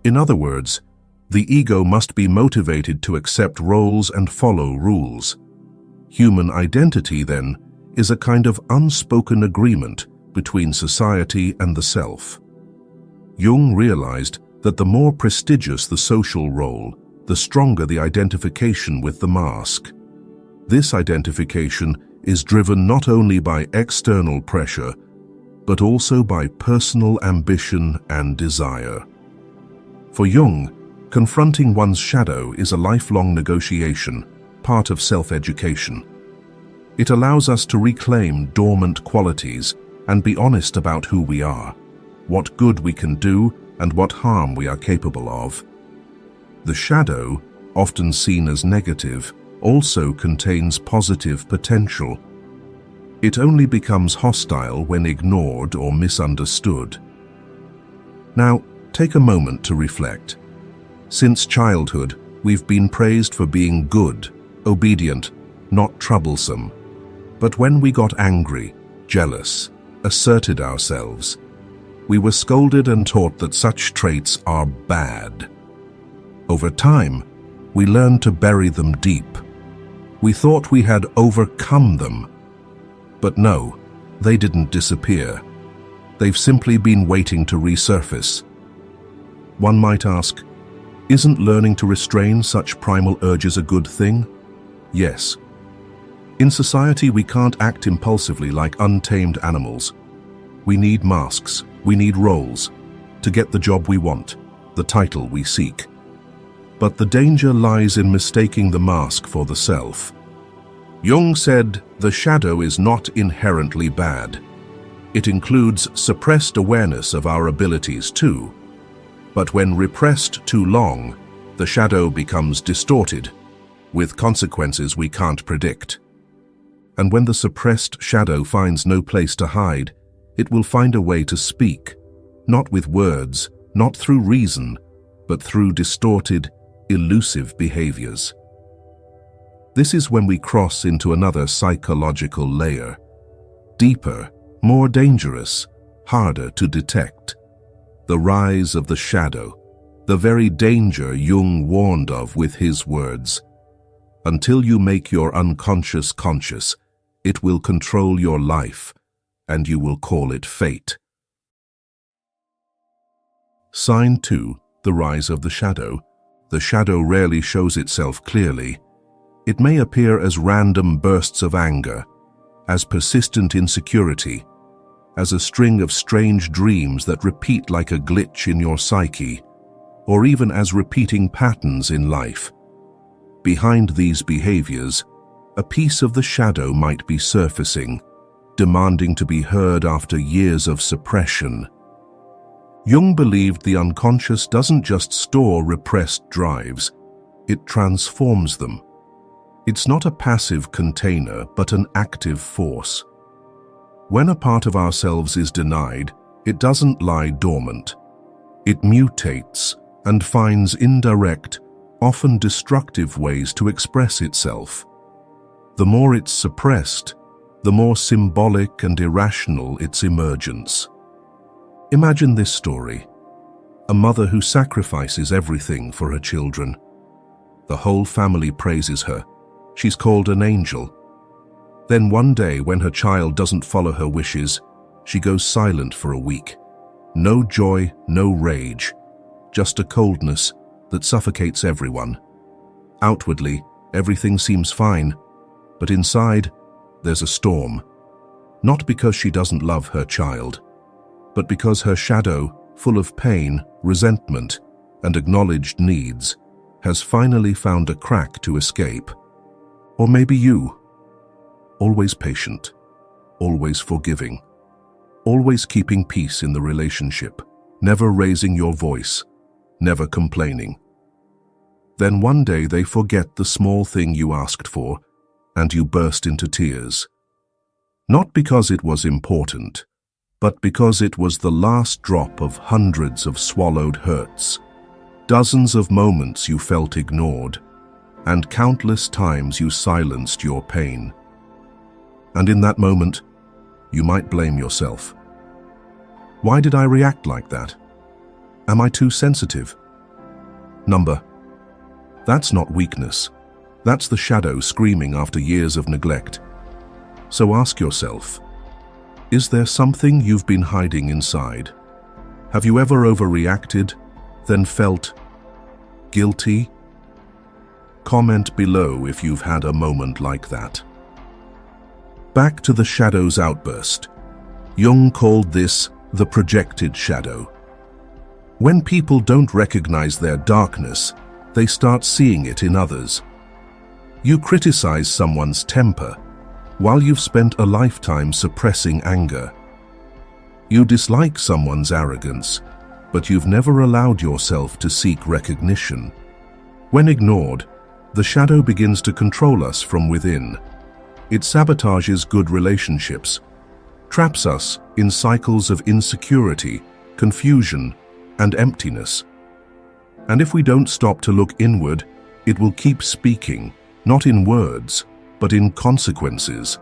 Speaker 1: In other words, the ego must be motivated to accept roles and follow rules. Human identity, then, is a kind of unspoken agreement between society and the self. Jung realized that the more prestigious the social role, the stronger the identification with the mask. This identification is driven not only by external pressure, but also by personal ambition and desire. For Jung, Confronting one's shadow is a lifelong negotiation, part of self-education. It allows us to reclaim dormant qualities and be honest about who we are, what good we can do, and what harm we are capable of. The shadow, often seen as negative, also contains positive potential. It only becomes hostile when ignored or misunderstood. Now, take a moment to reflect. Since childhood, we've been praised for being good, obedient, not troublesome. But when we got angry, jealous, asserted ourselves, we were scolded and taught that such traits are bad. Over time, we learned to bury them deep. We thought we had overcome them. But no, they didn't disappear. They've simply been waiting to resurface. One might ask, isn't learning to restrain such primal urges a good thing? Yes. In society, we can't act impulsively like untamed animals. We need masks, we need roles, to get the job we want, the title we seek. But the danger lies in mistaking the mask for the self. Jung said, the shadow is not inherently bad. It includes suppressed awareness of our abilities too. But when repressed too long, the shadow becomes distorted, with consequences we can't predict. And when the suppressed shadow finds no place to hide, it will find a way to speak, not with words, not through reason, but through distorted, elusive behaviors. This is when we cross into another psychological layer, deeper, more dangerous, harder to detect. The rise of the shadow, the very danger Jung warned of with his words. Until you make your unconscious conscious, it will control your life, and you will call it fate. Sign 2, the rise of the shadow. The shadow rarely shows itself clearly. It may appear as random bursts of anger, as persistent insecurity, as a string of strange dreams that repeat like a glitch in your psyche, or even as repeating patterns in life. Behind these behaviors, a piece of the shadow might be surfacing, demanding to be heard after years of suppression. Jung believed the unconscious doesn't just store repressed drives, it transforms them. It's not a passive container, but an active force. When a part of ourselves is denied, it doesn't lie dormant. It mutates and finds indirect, often destructive ways to express itself. The more it's suppressed, the more symbolic and irrational its emergence. Imagine this story. A mother who sacrifices everything for her children. The whole family praises her. She's called an angel. Then one day, when her child doesn't follow her wishes, she goes silent for a week. No joy, no rage, just a coldness that suffocates everyone. Outwardly, everything seems fine, but inside, there's a storm. Not because she doesn't love her child, but because her shadow, full of pain, resentment, and acknowledged needs, has finally found a crack to escape. Or maybe you. Always patient, always forgiving, always keeping peace in the relationship, never raising your voice, never complaining. Then one day they forget the small thing you asked for, and you burst into tears. Not because it was important, but because it was the last drop of hundreds of swallowed hurts, dozens of moments you felt ignored, and countless times you silenced your pain. And in that moment, you might blame yourself. Why did I react like that? Am I too sensitive? That's not weakness. That's the shadow screaming after years of neglect. So ask yourself, is there something you've been hiding inside? Have you ever overreacted, then felt guilty? Comment below if you've had a moment like that. Back to the shadow's outburst. Jung called this the projected shadow. When people don't recognize their darkness, they start seeing it in others. You criticize someone's temper, while you've spent a lifetime suppressing anger. You dislike someone's arrogance, but you've never allowed yourself to seek recognition. When ignored, the shadow begins to control us from within. It sabotages good relationships, traps us in cycles of insecurity, confusion, and emptiness. And if we don't stop to look inward, it will keep speaking, not in words, but in consequences.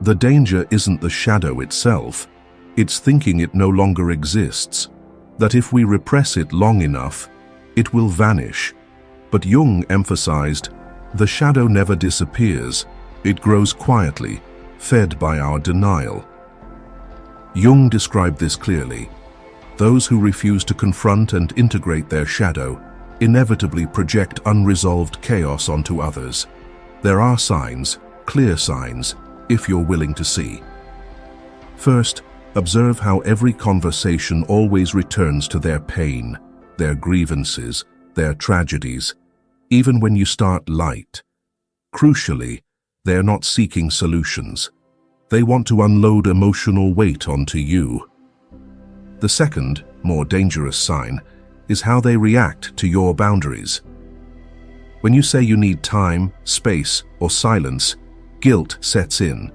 Speaker 1: The danger isn't the shadow itself, it's thinking it no longer exists, that if we repress it long enough, it will vanish. But Jung emphasized, the shadow never disappears, it grows quietly, fed by our denial. Jung described this clearly. Those who refuse to confront and integrate their shadow inevitably project unresolved chaos onto others. There are signs, clear signs, if you're willing to see. First, observe how every conversation always returns to their pain, their grievances, their tragedies, even when you start light. Crucially, they're not seeking solutions. They want to unload emotional weight onto you. The second, more dangerous sign is how they react to your boundaries. When you say you need time, space, or silence, guilt sets in.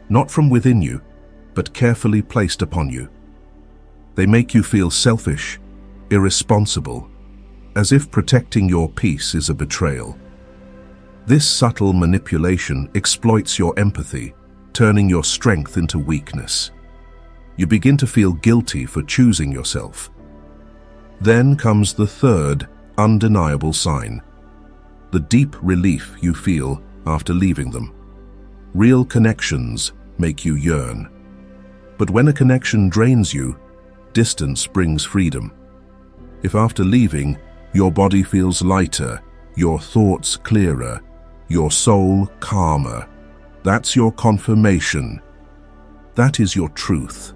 Speaker 1: Not from within you, but carefully placed upon you. They make you feel selfish, irresponsible, as if protecting your peace is a betrayal. This subtle manipulation exploits your empathy, turning your strength into weakness. You begin to feel guilty for choosing yourself. Then comes the third, undeniable sign. The deep relief you feel after leaving them. Real connections make you yearn. But when a connection drains you, distance brings freedom. If after leaving, your body feels lighter, your thoughts clearer, your soul calmer, that's your confirmation. That is your truth.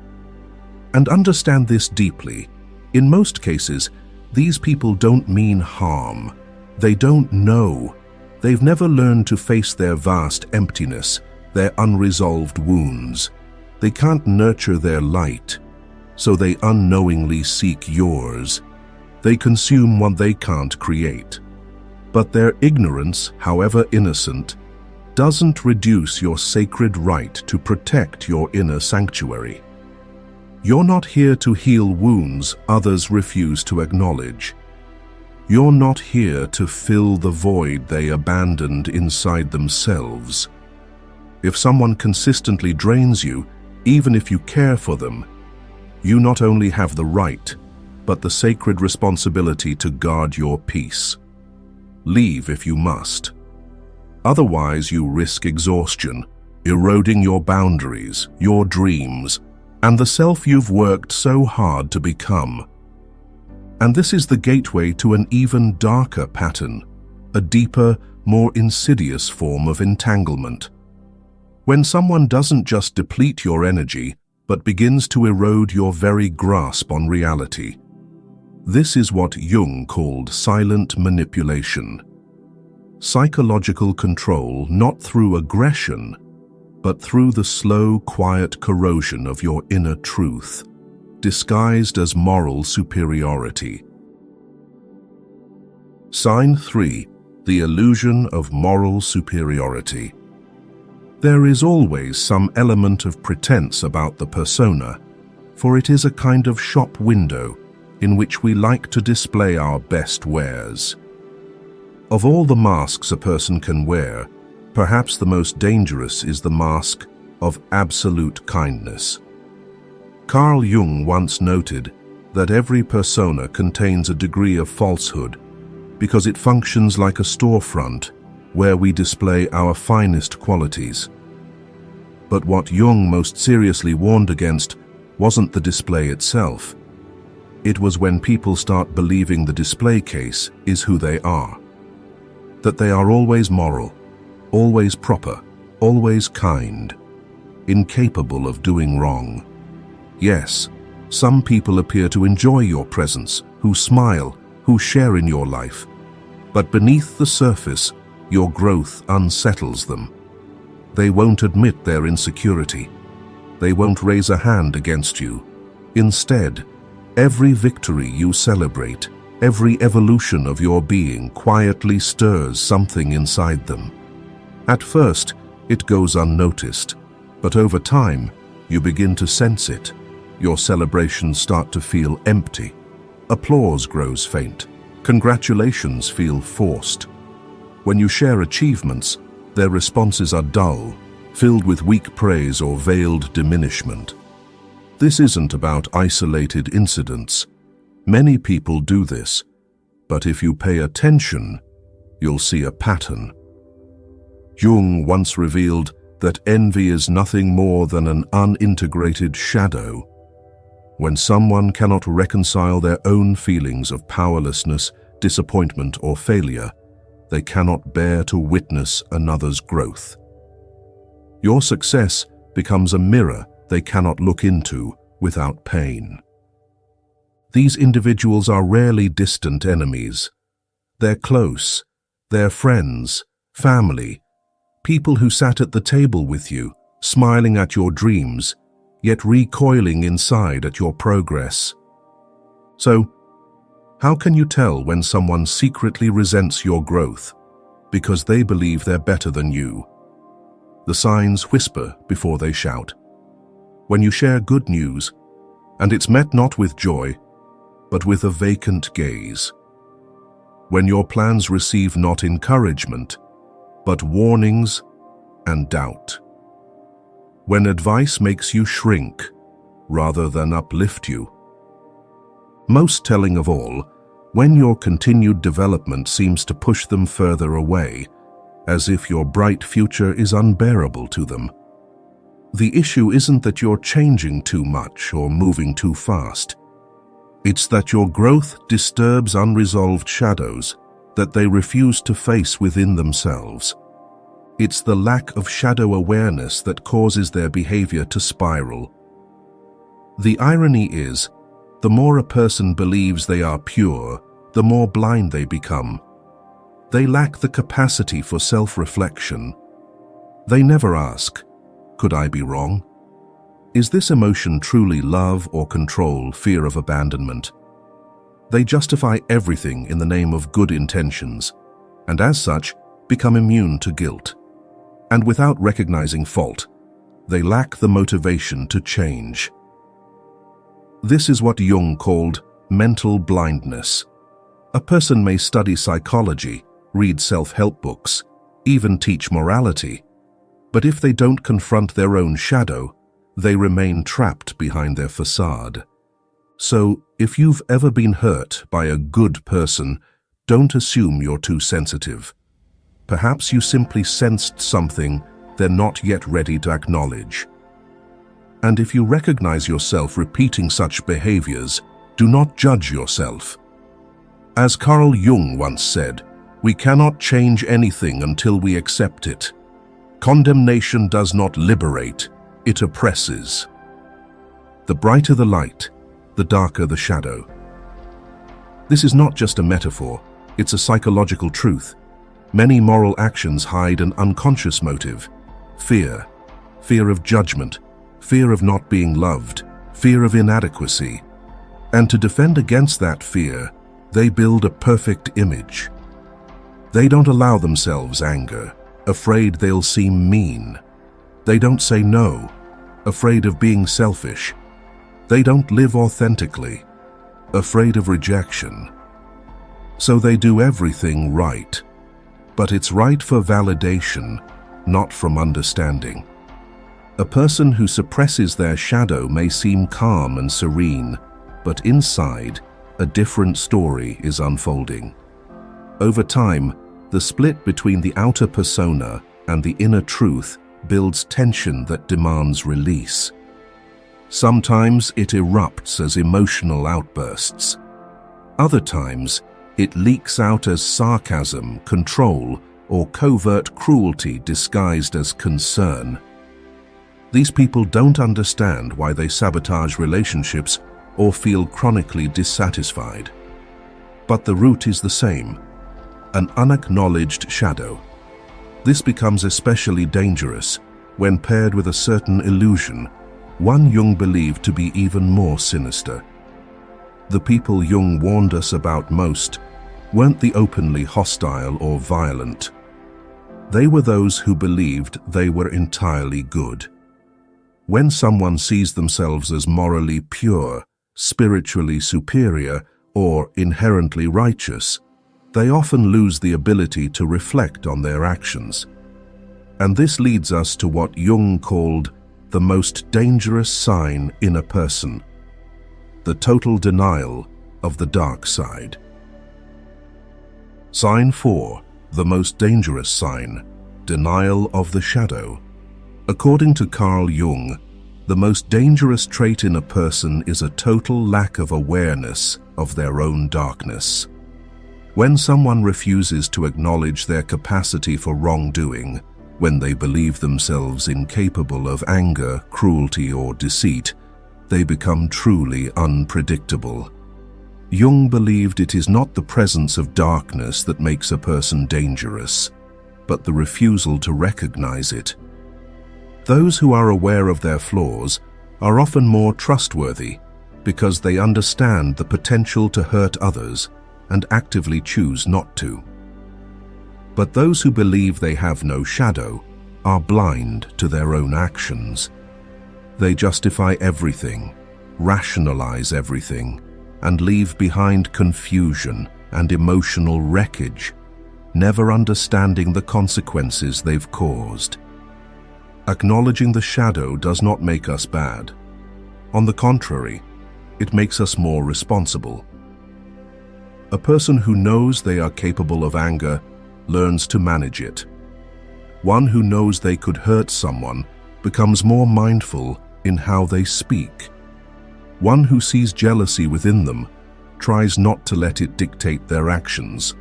Speaker 1: And understand this deeply. In most cases, these people don't mean harm. They don't know. They've never learned to face their vast emptiness, their unresolved wounds. They can't nurture their light, so they unknowingly seek yours. They consume what they can't create. But their ignorance, however innocent, doesn't reduce your sacred right to protect your inner sanctuary. You're not here to heal wounds others refuse to acknowledge. You're not here to fill the void they abandoned inside themselves. If someone consistently drains you, even if you care for them, you not only have the right, but the sacred responsibility to guard your peace. Leave if you must. Otherwise, you risk exhaustion, eroding your boundaries, your dreams, and the self you've worked so hard to become. And this is the gateway to an even darker pattern, a deeper, more insidious form of entanglement. When someone doesn't just deplete your energy, but begins to erode your very grasp on reality. This is what Jung called silent manipulation. Psychological control not through aggression, but through the slow, quiet corrosion of your inner truth, disguised as moral superiority. Sign 3. The illusion of moral superiority. There is always some element of pretense about the persona, for it is a kind of shop window in which we like to display our best wares. Of all the masks a person can wear, perhaps the most dangerous is the mask of absolute kindness. Carl Jung once noted that every persona contains a degree of falsehood because it functions like a storefront where we display our finest qualities. But what Jung most seriously warned against wasn't the display itself. It was when people start believing the display case is who they are. That they are always moral, always proper, always kind, incapable of doing wrong. Yes, Some people appear to enjoy your presence, who smile, who share in your life. But beneath the surface, your growth unsettles them. They won't admit their insecurity. They won't raise a hand against you. Instead, every victory you celebrate, every evolution of your being quietly stirs something inside them. At first, it goes unnoticed, but over time, you begin to sense it. Your celebrations start to feel empty. Applause grows faint. Congratulations feel forced. When you share achievements, their responses are dull, filled with weak praise or veiled diminishment. This isn't about isolated incidents. Many people do this, but if you pay attention, you'll see a pattern. Jung once revealed that envy is nothing more than an unintegrated shadow. When someone cannot reconcile their own feelings of powerlessness, disappointment, or failure, they cannot bear to witness another's growth. Your success becomes a mirror they cannot look into without pain. These individuals are rarely distant enemies. They're close. They're friends, family, people who sat at the table with you, smiling at your dreams, yet recoiling inside at your progress. So, how can you tell when someone secretly resents your growth because they believe they're better than you? The signs whisper before they shout. When you share good news, and it's met not with joy, but with a vacant gaze. When your plans receive not encouragement, but warnings and doubt. When advice makes you shrink rather than uplift you. Most telling of all, when your continued development seems to push them further away, as if your bright future is unbearable to them. The issue isn't that you're changing too much or moving too fast. It's that your growth disturbs unresolved shadows that they refuse to face within themselves. It's the lack of shadow awareness that causes their behavior to spiral. The irony is, the more a person believes they are pure, the more blind they become. They lack the capacity for self-reflection. They never ask, could I be wrong? Is this emotion truly love or control, fear of abandonment? They justify everything in the name of good intentions, and as such, become immune to guilt. And without recognizing fault, they lack the motivation to change. This is what Jung called mental blindness. A person may study psychology, read self-help books, even teach morality, but if they don't confront their own shadow, they remain trapped behind their facade. So, if you've ever been hurt by a good person, don't assume you're too sensitive. Perhaps you simply sensed something they're not yet ready to acknowledge. And if you recognize yourself repeating such behaviors, do not judge yourself. As Carl Jung once said, we cannot change anything until we accept it. Condemnation does not liberate, it oppresses. The brighter the light, the darker the shadow. This is not just a metaphor, it's a psychological truth. Many moral actions hide an unconscious motive: fear, fear of judgment, fear of not being loved, fear of inadequacy. And to defend against that fear, they build a perfect image. They don't allow themselves anger, afraid they'll seem mean. They don't say no, afraid of being selfish. They don't live authentically, afraid of rejection. So they do everything right. But it's right for validation, not from understanding. A person who suppresses their shadow may seem calm and serene, but inside, a different story is unfolding. Over time, the split between the outer persona and the inner truth builds tension that demands release. Sometimes it erupts as emotional outbursts. Other times, it leaks out as sarcasm, control, or covert cruelty disguised as concern. These people don't understand why they sabotage relationships or feel chronically dissatisfied. But the root is the same, an unacknowledged shadow. This becomes especially dangerous when paired with a certain illusion, one Jung believed to be even more sinister. The people Jung warned us about most weren't the openly hostile or violent. They were those who believed they were entirely good. When someone sees themselves as morally pure, spiritually superior, or inherently righteous, they often lose the ability to reflect on their actions. And this leads us to what Jung called the most dangerous sign in a person: the total denial of the dark side. Sign 4, the most dangerous sign: denial of the shadow. According to Carl Jung, the most dangerous trait in a person is a total lack of awareness of their own darkness. When someone refuses to acknowledge their capacity for wrongdoing, when they believe themselves incapable of anger, cruelty, or deceit, they become truly unpredictable. Jung believed it is not the presence of darkness that makes a person dangerous, but the refusal to recognize it. Those who are aware of their flaws are often more trustworthy because they understand the potential to hurt others and actively choose not to. But those who believe they have no shadow are blind to their own actions. They justify everything, rationalize everything, and leave behind confusion and emotional wreckage, never understanding the consequences they've caused. Acknowledging the shadow does not make us bad. On the contrary, it makes us more responsible. A person who knows they are capable of anger learns to manage it. One who knows they could hurt someone becomes more mindful in how they speak. One who sees jealousy within them tries not to let it dictate their actions.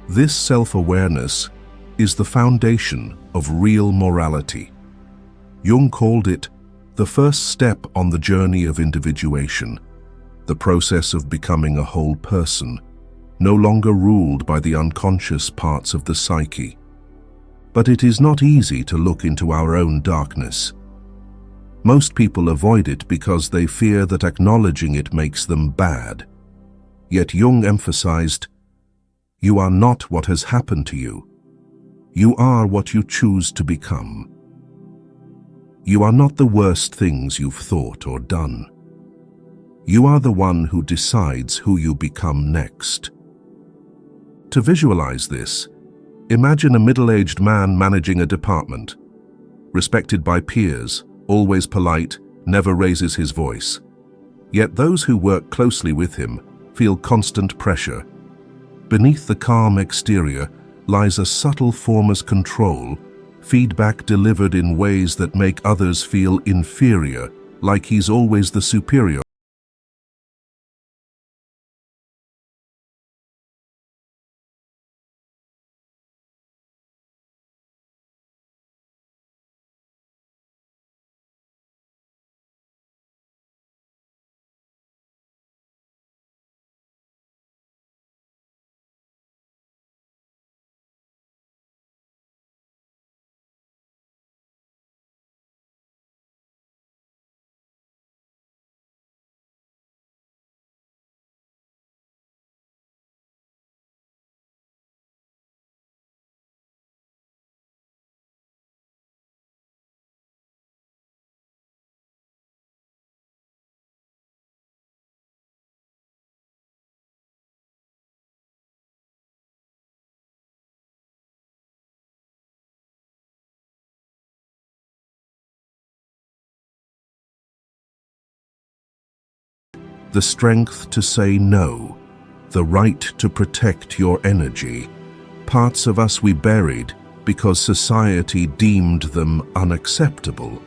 Speaker 1: This self-awareness is the foundation of real morality. Jung called it the first step on the journey of individuation, the process of becoming a whole person, no longer ruled by the unconscious parts of the psyche. But it is not easy to look into our own darkness. Most people avoid it because they fear that acknowledging it makes them bad. Yet Jung emphasized, "You are not what has happened to you. You are what you choose to become. You are not the worst things you've thought or done. You are the one who decides who you become next." To visualize this, imagine a middle-aged man managing a department, respected by peers, always polite, never raises his voice. Yet those who work closely with him feel constant pressure. Beneath the calm exterior lies a subtle form of control, feedback delivered in ways that make others feel inferior, like he's always the superior. The strength to say no, the right to protect your energy, parts of us we buried because society deemed them unacceptable.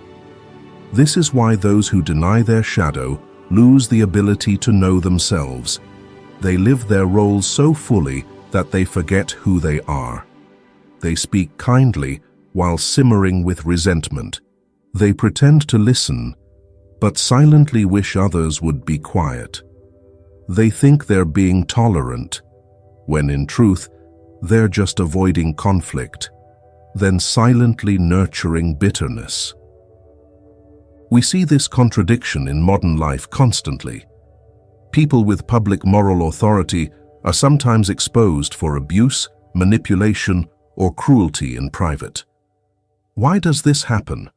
Speaker 1: This is why those who deny their shadow lose the ability to know themselves. They live their roles so fully that they forget who they are. They speak kindly while simmering with resentment. They pretend to listen, but silently wish others would be quiet. They think they're being tolerant, when in truth, they're just avoiding conflict, then silently nurturing bitterness. We see this contradiction in modern life constantly. People with public moral authority are sometimes exposed for abuse, manipulation, or cruelty in private. Why does this happen?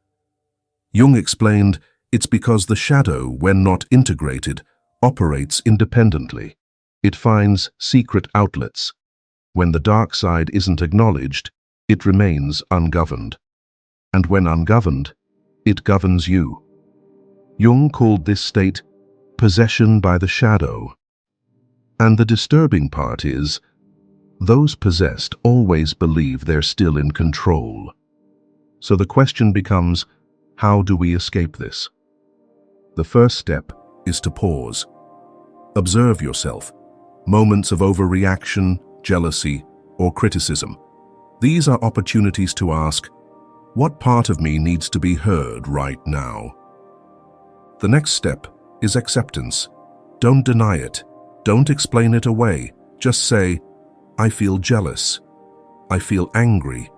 Speaker 1: Jung explained it's because the shadow, when not integrated, operates independently. It finds secret outlets. When the dark side isn't acknowledged, it remains ungoverned. And when ungoverned, it governs you. Jung called this state possession by the shadow. And the disturbing part is, those possessed always believe they're still in control. So the question becomes, how do we escape this? The first step is to pause. Observe yourself. Moments of overreaction, jealousy, or criticism. These are opportunities to ask, what part of me needs to be heard right now? The next step is acceptance. Don't deny it. Don't explain it away. Just say, I feel jealous. I feel angry.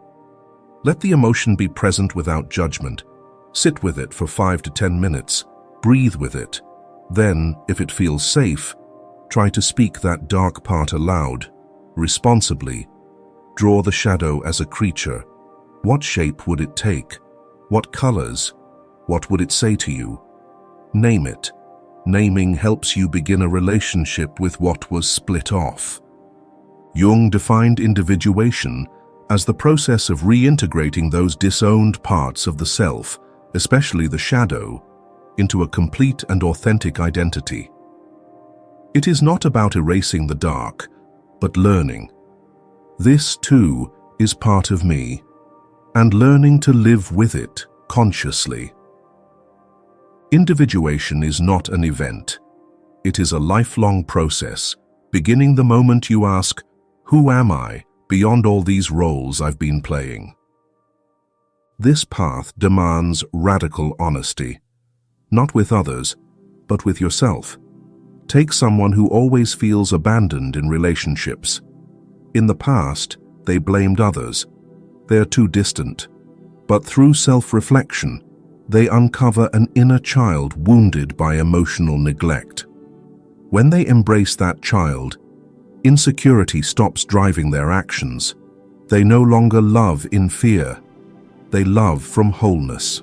Speaker 1: Let the emotion be present without judgment. Sit with it for 5 to 10 minutes. Breathe with it. Then, if it feels safe, try to speak that dark part aloud, responsibly. Draw the shadow as a creature. What shape would it take? What colors? What would it say to you? Name it. Naming helps you begin a relationship with what was split off. Jung defined individuation as the process of reintegrating those disowned parts of the self, especially the shadow, into a complete and authentic identity. It is not about erasing the dark, but learning. This, too, is part of me, and learning to live with it consciously. Individuation is not an event. It is a lifelong process, beginning the moment you ask, who am I, beyond all these roles I've been playing? This path demands radical honesty, not with others, but with yourself. Take someone who always feels abandoned in relationships. In the past, they blamed others. They're too distant. But through self-reflection, they uncover an inner child wounded by emotional neglect. When they embrace that child, insecurity stops driving their actions. They no longer love in fear. They love from wholeness.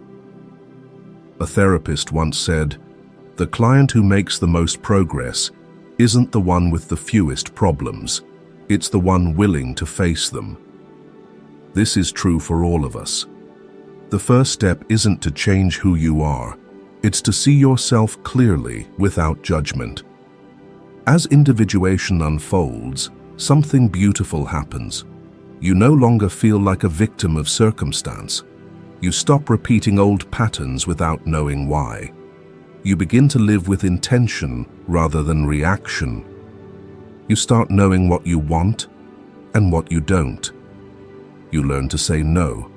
Speaker 1: A therapist once said, "The client who makes the most progress isn't the one with the fewest problems. It's the one willing to face them." This is true for all of us. The first step isn't to change who you are. It's to see yourself clearly without judgment. As individuation unfolds, something beautiful happens. You no longer feel like a victim of circumstance. You stop repeating old patterns without knowing why. You begin to live with intention rather than reaction. You start knowing what you want and what you don't. You learn to say no,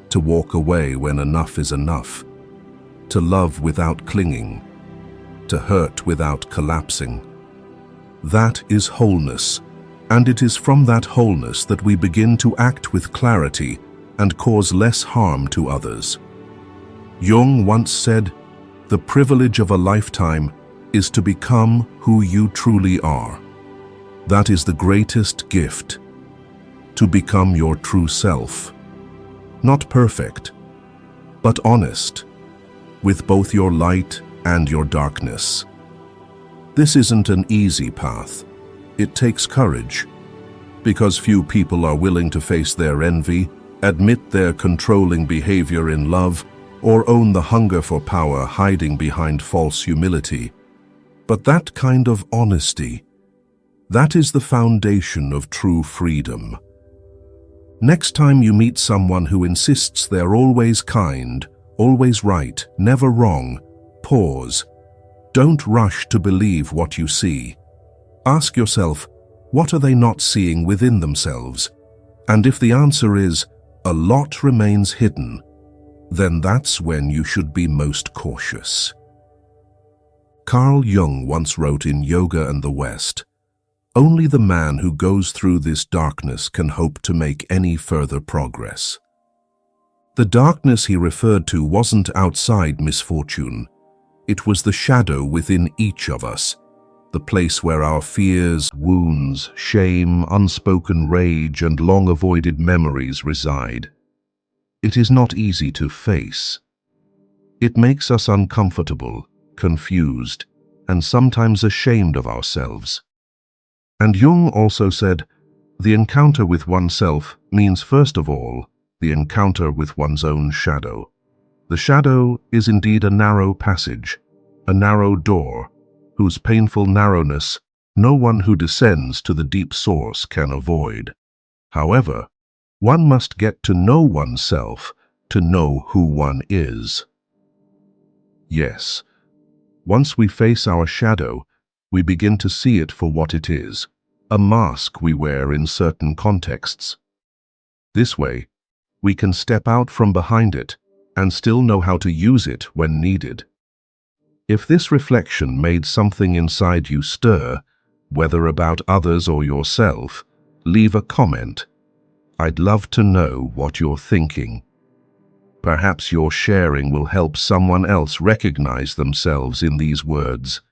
Speaker 1: to walk away when enough is enough, to love without clinging, to hurt without collapsing. That is wholeness, and it is from that wholeness that we begin to act with clarity and cause less harm to others. Jung once said, "The privilege of a lifetime is to become who you truly are." That is the greatest gift, to become your true self. Not perfect, but honest, with both your light and your darkness. This isn't an easy path. It takes courage, because few people are willing to face their envy, admit their controlling behavior in love, or own the hunger for power hiding behind false humility. But that kind of honesty, that is the foundation of true freedom. Next time you meet someone who insists they're always kind, always right, never wrong, pause. Don't rush to believe what you see. Ask yourself, what are they not seeing within themselves? And if the answer is, a lot remains hidden, then that's when you should be most cautious. Carl Jung once wrote in Yoga and the West, "Only the man who goes through this darkness can hope to make any further progress." The darkness he referred to wasn't outside misfortune. It was the shadow within each of us, the place where our fears, wounds, shame, unspoken rage, and long-avoided memories reside. It is not easy to face. It makes us uncomfortable, confused, and sometimes ashamed of ourselves. And Jung also said, the encounter with oneself means, first of all, the encounter with one's own shadow. The shadow is indeed a narrow passage, a narrow door, whose painful narrowness no one who descends to the deep source can avoid. However, one must get to know oneself to know who one is. Yes, once we face our shadow, we begin to see it for what it is, a mask we wear in certain contexts. This way, we can step out from behind it and still know how to use it when needed. If this reflection made something inside you stir, whether about others or yourself, leave a comment. I'd love to know what you're thinking. Perhaps your sharing will help someone else recognize themselves in these words.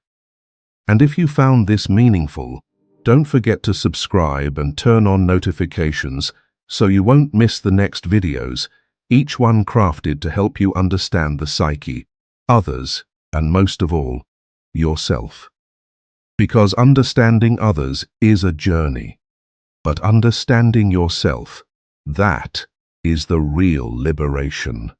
Speaker 1: And if you found this meaningful, don't forget to subscribe and turn on notifications so you won't miss the next videos, each one crafted to help you understand the psyche, others, and most of all, yourself. Because understanding others is a journey, but understanding yourself, that is the real liberation.